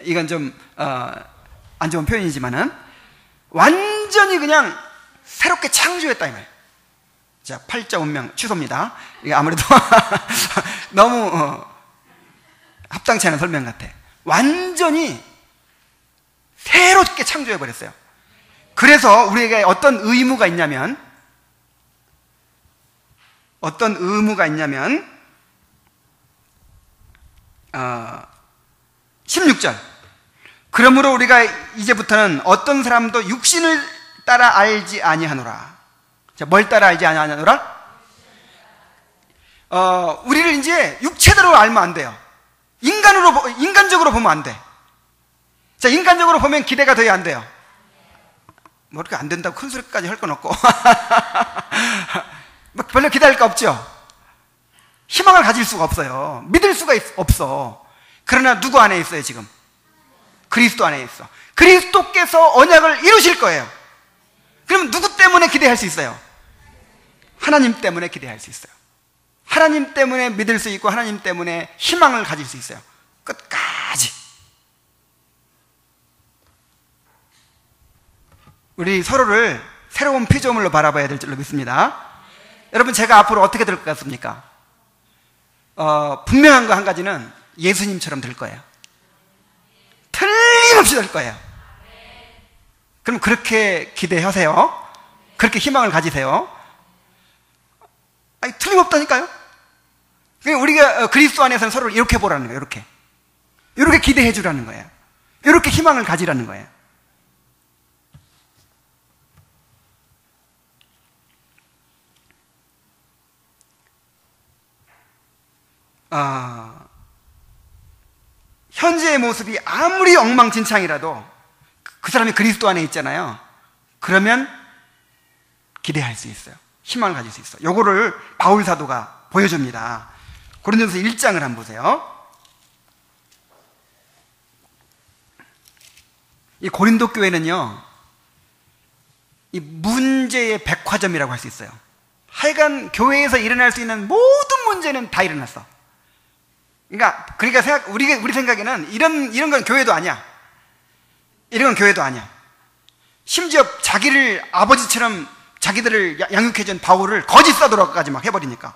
이건 좀 안 좋은 표현이지만은 완전히 그냥 새롭게 창조했다 이 말이에요. 자, 팔자 운명 취소입니다. 이게 아무래도 너무 합당치 않은 설명 같아. 완전히 새롭게 창조해버렸어요. 그래서 우리에게 어떤 의무가 있냐면 16절. 그러므로 우리가 이제부터는 어떤 사람도 육신을 따라 알지 아니하노라. 자, 뭘 따라 알지 아니하노라? 우리를 이제 육체대로 알면 안 돼요. 인간적으로 보면 안 돼. 자, 인간적으로 보면 기대가 돼야 안 돼요. 뭐 이렇게 안 된다고 큰 소리까지 할 건 없고. 별로 기대할 거 없죠. 희망을 가질 수가 없어요. 믿을 수가 없어. 그러나 누구 안에 있어요 지금? 그리스도 안에 있어. 그리스도께서 언약을 이루실 거예요. 그럼 누구 때문에 기대할 수 있어요? 하나님 때문에 기대할 수 있어요. 하나님 때문에 믿을 수 있고 하나님 때문에 희망을 가질 수 있어요. 끝까지. 우리 서로를 새로운 피조물로 바라봐야 될 줄로 믿습니다. 여러분, 제가 앞으로 어떻게 될 것 같습니까? 분명한 거 한 가지는 예수님처럼 될 거예요. 틀림없이 될 거예요. 그럼 그렇게 기대하세요. 그렇게 희망을 가지세요. 아니, 틀림없다니까요. 우리가 그리스도 안에서는 서로를 이렇게 보라는 거예요. 이렇게 기대해 주라는 거예요. 이렇게 희망을 가지라는 거예요. 현재의 모습이 아무리 엉망진창이라도 그 사람이 그리스도 안에 있잖아요. 그러면 기대할 수 있어요. 희망을 가질 수 있어요. 요거를 바울 사도가 보여줍니다. 고린도서 1장을 한번 보세요. 이 고린도 교회는요, 이 문제의 백화점이라고 할 수 있어요. 하여간 교회에서 일어날 수 있는 모든 문제는 다 일어났어. 그러니까 우리 생각에는 이런 건 교회도 아니야. 이런 건 교회도 아니야. 심지어 자기를 아버지처럼 자기들을 양육해준 바울을 거짓 사도라고까지 막 해버리니까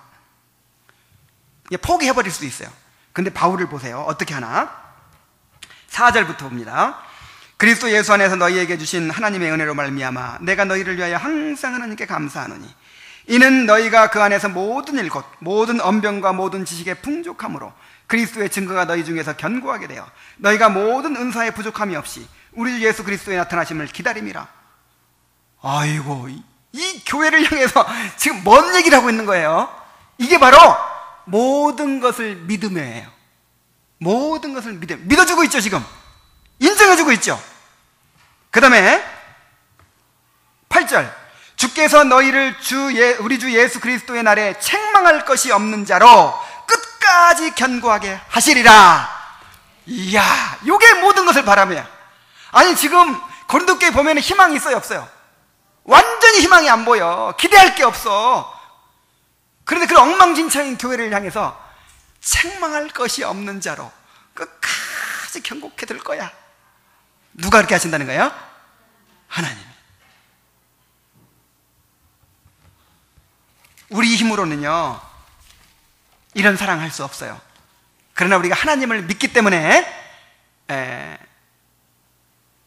포기해버릴 수도 있어요. 근데 바울을 보세요. 어떻게 하나? 4절부터 봅니다. 그리스도 예수 안에서 너희에게 주신 하나님의 은혜로 말미암아 내가 너희를 위하여 항상 하나님께 감사하노니 이는 너희가 그 안에서 모든 일 곧 모든 언변과 모든 지식에 풍족함으로 그리스도의 증거가 너희 중에서 견고하게 되어 너희가 모든 은사에 부족함이 없이 우리 주 예수 그리스도의 나타나심을 기다림이라. 아이고, 이 교회를 향해서 지금 뭔 얘기를 하고 있는 거예요? 이게 바로 모든 것을 믿음이에요. 모든 것을 믿어주고 있죠. 지금 인정해주고 있죠. 그 다음에 8절 주께서 너희를 우리 주 예수 그리스도의 날에 책망할 것이 없는 자로 끝까지 견고하게 하시리라. 이야, 요게 모든 것을 바라며. 아니, 지금 고린도 교회 보면 희망이 있어요, 없어요? 완전히 희망이 안 보여. 기대할 게 없어. 그런데 그 엉망진창인 교회를 향해서 책망할 것이 없는 자로 끝까지 견고하게 될 거야. 누가 그렇게 하신다는 거예요? 하나님. 우리 힘으로는요, 이런 사랑할 수 없어요. 그러나 우리가 하나님을 믿기 때문에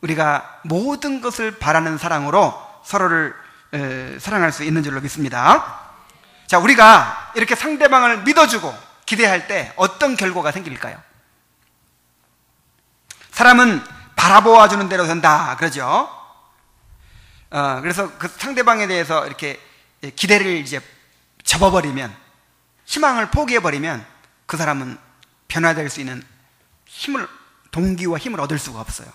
우리가 모든 것을 바라는 사랑으로 서로를 사랑할 수 있는 줄로 믿습니다. 자, 우리가 이렇게 상대방을 믿어주고 기대할 때 어떤 결과가 생길까요? 사람은 바라보아주는 대로 된다 그러죠. 그래서 그 상대방에 대해서 이렇게 기대를 이제 접어버리면, 희망을 포기해버리면 그 사람은 변화될 수 있는 동기와 힘을 얻을 수가 없어요.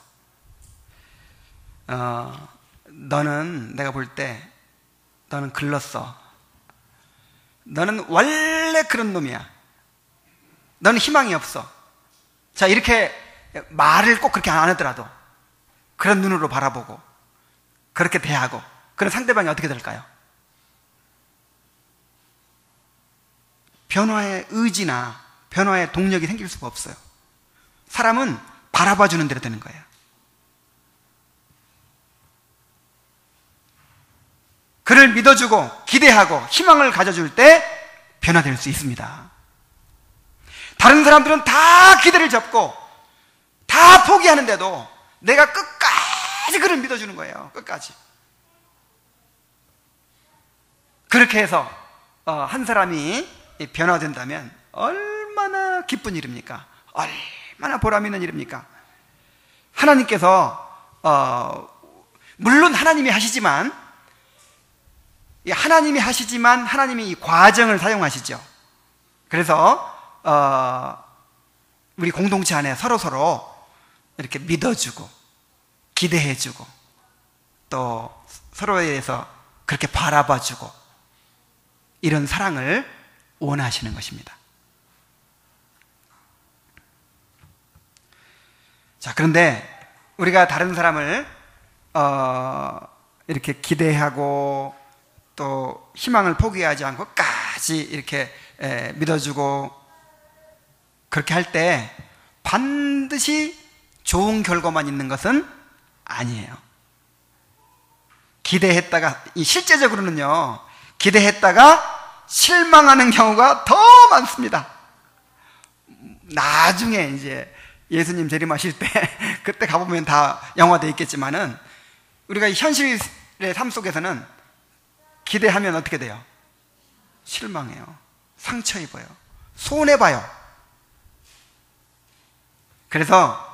너는 내가 볼 때 너는 글렀어. 너는 원래 그런 놈이야. 너는 희망이 없어. 자, 이렇게 말을 꼭 그렇게 안 하더라도 그런 눈으로 바라보고 그렇게 대하고 그런 상대방이 어떻게 될까요? 변화의 의지나 변화의 동력이 생길 수가 없어요. 사람은 바라봐주는 대로 되는 거예요. 그를 믿어주고 기대하고 희망을 가져줄 때 변화될 수 있습니다. 다른 사람들은 다 기대를 접고 다 포기하는데도 내가 끝까지 그를 믿어주는 거예요. 끝까지. 그렇게 해서 한 사람이 변화된다면 얼마나 기쁜 일입니까? 얼마나 보람 있는 일입니까? 하나님께서 물론 하나님이 하시지만 하나님이 이 과정을 사용하시죠. 그래서 우리 공동체 안에 서로 이렇게 믿어주고 기대해주고 또 서로에 대해서 그렇게 바라봐주고 이런 사랑을 원하시는 것입니다. 자, 그런데 우리가 다른 사람을 이렇게 기대하고 또 희망을 포기하지 않고까지 이렇게 믿어주고 그렇게 할 때 반드시 좋은 결과만 있는 것은 아니에요. 기대했다가, 실제적으로는요, 기대했다가 실망하는 경우가 더 많습니다. 나중에 이제 예수님 재림하실 때 그때 가보면 다 영화되어 있겠지만은, 우리가 현실의 삶 속에서는 기대하면 어떻게 돼요? 실망해요. 상처 입어요. 손해봐요. 그래서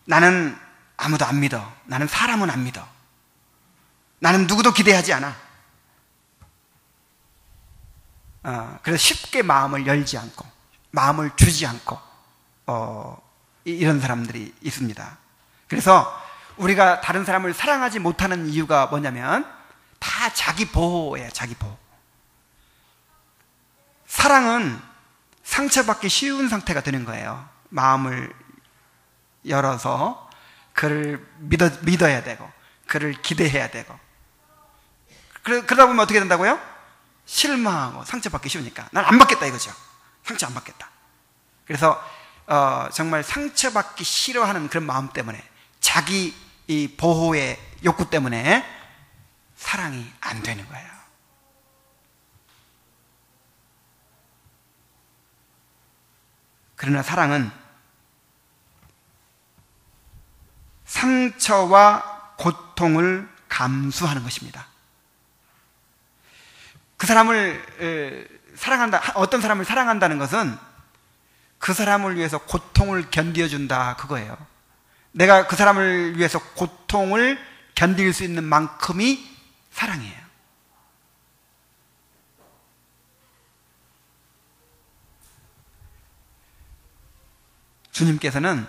나는 아무도 안 믿어. 나는 사람은 안 믿어. 나는 누구도 기대하지 않아. 그래서 쉽게 마음을 열지 않고, 마음을 주지 않고, 이런 사람들이 있습니다. 그래서 우리가 다른 사람을 사랑하지 못하는 이유가 뭐냐면 다 자기 보호예요. 자기 보호. 사랑은 상처받기 쉬운 상태가 되는 거예요. 마음을 열어서 그를 믿어야 되고, 그를 기대해야 되고. 그러다 보면 어떻게 된다고요? 실망하고 상처받기 쉬우니까 난 안 받겠다 이거죠. 상처 안 받겠다. 그래서 정말 상처받기 싫어하는 그런 마음 때문에, 자기 이 보호의 욕구 때문에 사랑이 안 되는 거예요. 그러나 사랑은 상처와 고통을 감수하는 것입니다. 그 사람을 사랑한다, 어떤 사람을 사랑한다는 것은 그 사람을 위해서 고통을 견뎌준다, 그거예요. 내가 그 사람을 위해서 고통을 견딜 수 있는 만큼이 사랑이에요. 주님께서는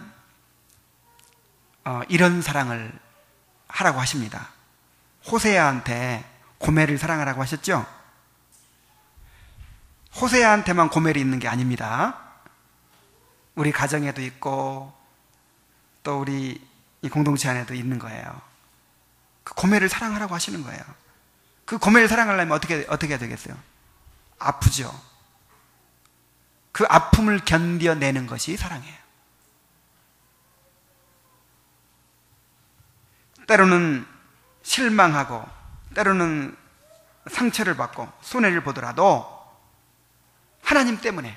이런 사랑을 하라고 하십니다. 호세아한테 고멜을 사랑하라고 하셨죠? 호세아한테만 고멜이 있는 게 아닙니다. 우리 가정에도 있고 또 우리 이 공동체 안에도 있는 거예요. 그 고멜을 사랑하라고 하시는 거예요. 그 고멜을 사랑하려면 어떻게 해야 되겠어요? 아프죠. 그 아픔을 견뎌내는 것이 사랑이에요. 때로는 실망하고 때로는 상처를 받고 손해를 보더라도 하나님 때문에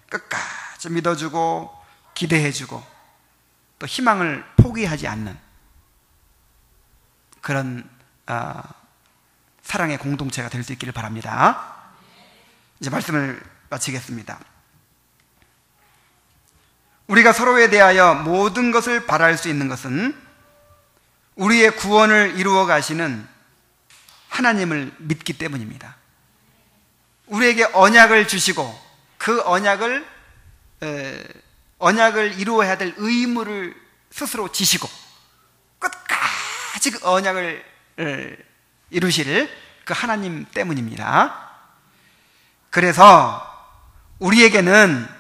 끝까지 믿어주고 기대해주고 또 희망을 포기하지 않는 그런 사랑의 공동체가 될 수 있기를 바랍니다. 이제 말씀을 마치겠습니다. 우리가 서로에 대하여 모든 것을 바랄 수 있는 것은 우리의 구원을 이루어 가시는 하나님을 믿기 때문입니다. 우리에게 언약을 주시고 그 언약을 이루어야 될 의무를 스스로 지시고 끝까지 그 언약을 이루실 그 하나님 때문입니다. 그래서 우리에게는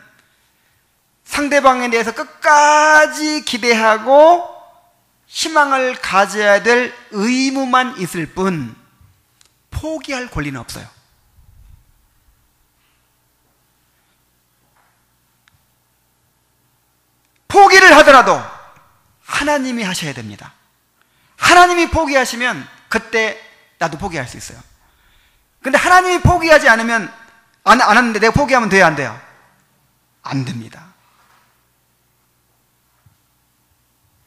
상대방에 대해서 끝까지 기대하고 희망을 가져야 될 의무만 있을 뿐 포기할 권리는 없어요. 포기를 하더라도 하나님이 하셔야 됩니다. 하나님이 포기하시면 그때 나도 포기할 수 있어요. 근데 하나님이 포기하지 않으면 안 하는데 내가 포기하면 돼요, 안 돼요? 안 됩니다.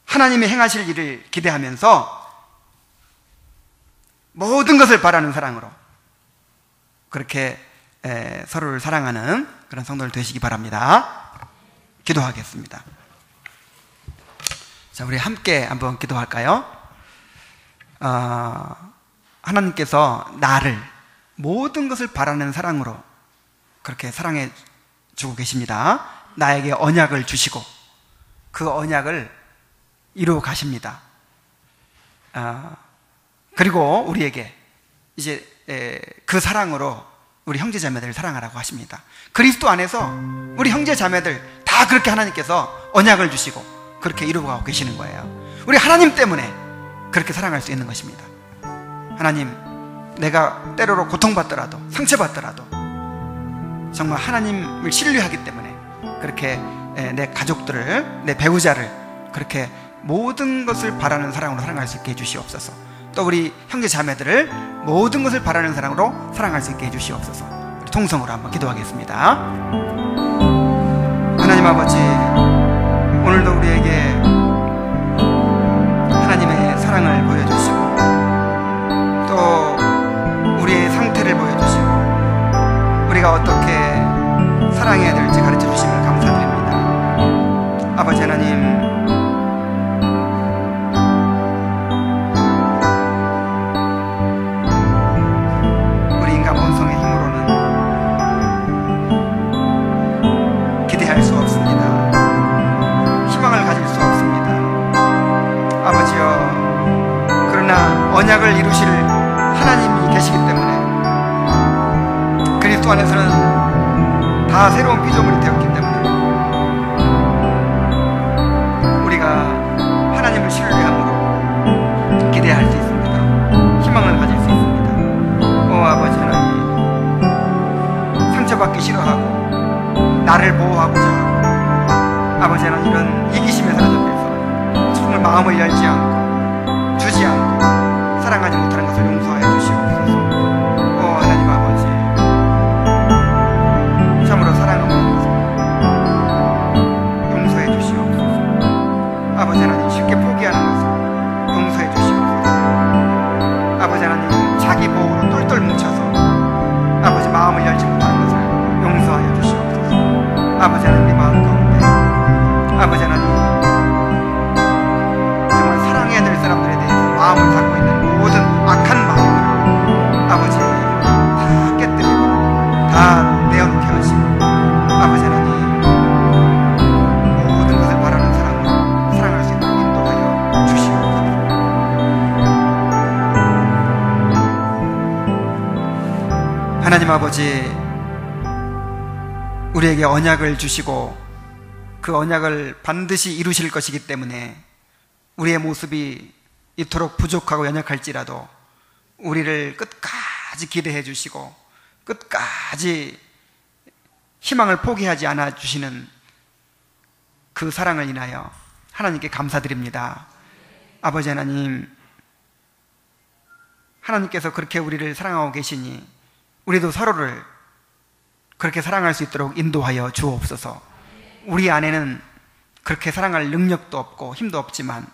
하나님이 행하실 일을 기대하면서 모든 것을 바라는 사랑으로 그렇게 서로를 사랑하는 그런 성도들 되시기 바랍니다. 기도하겠습니다. 자, 우리 함께 한번 기도할까요? 하나님께서 나를 모든 것을 바라는 사랑으로 그렇게 사랑해 주고 계십니다. 나에게 언약을 주시고 그 언약을 이루어 가십니다. 그리고 우리에게 이제 그 사랑으로 우리 형제자매들을 사랑하라고 하십니다. 그리스도 안에서 우리 형제자매들 다 그렇게 하나님께서 언약을 주시고 그렇게 이루어가고 계시는 거예요. 우리 하나님 때문에 그렇게 사랑할 수 있는 것입니다. 하나님, 내가 때로로 고통받더라도 상처받더라도 정말 하나님을 신뢰하기 때문에 그렇게 내 가족들을, 내 배우자를 그렇게 모든 것을 바라는 사랑으로 사랑할 수 있게 해주시옵소서. 또 우리 형제 자매들을 모든 것을 바라는 사랑으로 사랑할 수 있게 해주시옵소서. 우리 통성으로 한번 기도하겠습니다. 하나님 아버지, 오늘도 우리에게 하나님의 사랑을 보여주시고 또 우리의 상태를 보여주시고 우리가 어떻게 사랑해야 될지 가르쳐 주심을 감사드립니다. 아버지 하나님, 우리 인간 본성의 힘으로는 기대할 수 없습니다. 희망을 가질 수 없습니다. 아버지여, 그러나 언약을 이루실 하나님이 계시기 때문에 그리스도 안에서는 다 새로운 피조물이 되었기 때문에 우리가 하나님을 신뢰함으로 기대할 수 있습니다. 희망을 가질 수 있습니다. 오 아버지 하나님, 상처받기 싫어하고 나를 보호하고자 하고 아버지 하나님, 이런 이기심에 사로잡혀서 정말 마음을 열지 않고 주지 않고 사랑하지 못하는 것을 용서하여 주시옵소서. 오 하나님 아버지, 참으로 사랑하는 것을 용서해 주시옵소서. 아버지 하나님, 쉽게 포기하는 것을 용서해 주시옵소서. 아버지 하나님, 자기 보호로 똘똘 뭉쳐서 아버지 마음을 열지 못하는 것을 용서하여 주시옵소서. 아버지 하나님, 우리 마음 가운데 아버지 하나님, 정말 사랑해야 될 사람들에 대해서 마음을 갖고 있는 모든 악한 마음을 아버지 다 깨뜨리고 다 내어놓게 하시고 아버지 하나님, 모든 것을 바라는 사랑으로 사랑할 수 있도록 인도하여 주시옵소서. 하나님 아버지, 우리에게 언약을 주시고 그 언약을 반드시 이루실 것이기 때문에 우리의 모습이 이토록 부족하고 연약할지라도 우리를 끝까지 기대해 주시고 끝까지 희망을 포기하지 않아 주시는 그 사랑을 인하여 하나님께 감사드립니다. 아버지 하나님, 하나님께서 그렇게 우리를 사랑하고 계시니 우리도 서로를 그렇게 사랑할 수 있도록 인도하여 주옵소서. 우리 안에는 그렇게 사랑할 능력도 없고 힘도 없지만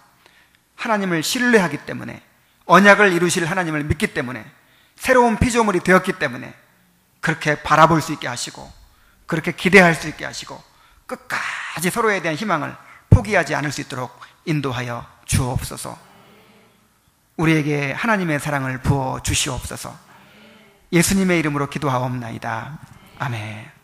하나님을 신뢰하기 때문에, 언약을 이루실 하나님을 믿기 때문에, 새로운 피조물이 되었기 때문에 그렇게 바라볼 수 있게 하시고 그렇게 기대할 수 있게 하시고 끝까지 서로에 대한 희망을 포기하지 않을 수 있도록 인도하여 주옵소서. 우리에게 하나님의 사랑을 부어 주시옵소서. 예수님의 이름으로 기도하옵나이다. 아멘.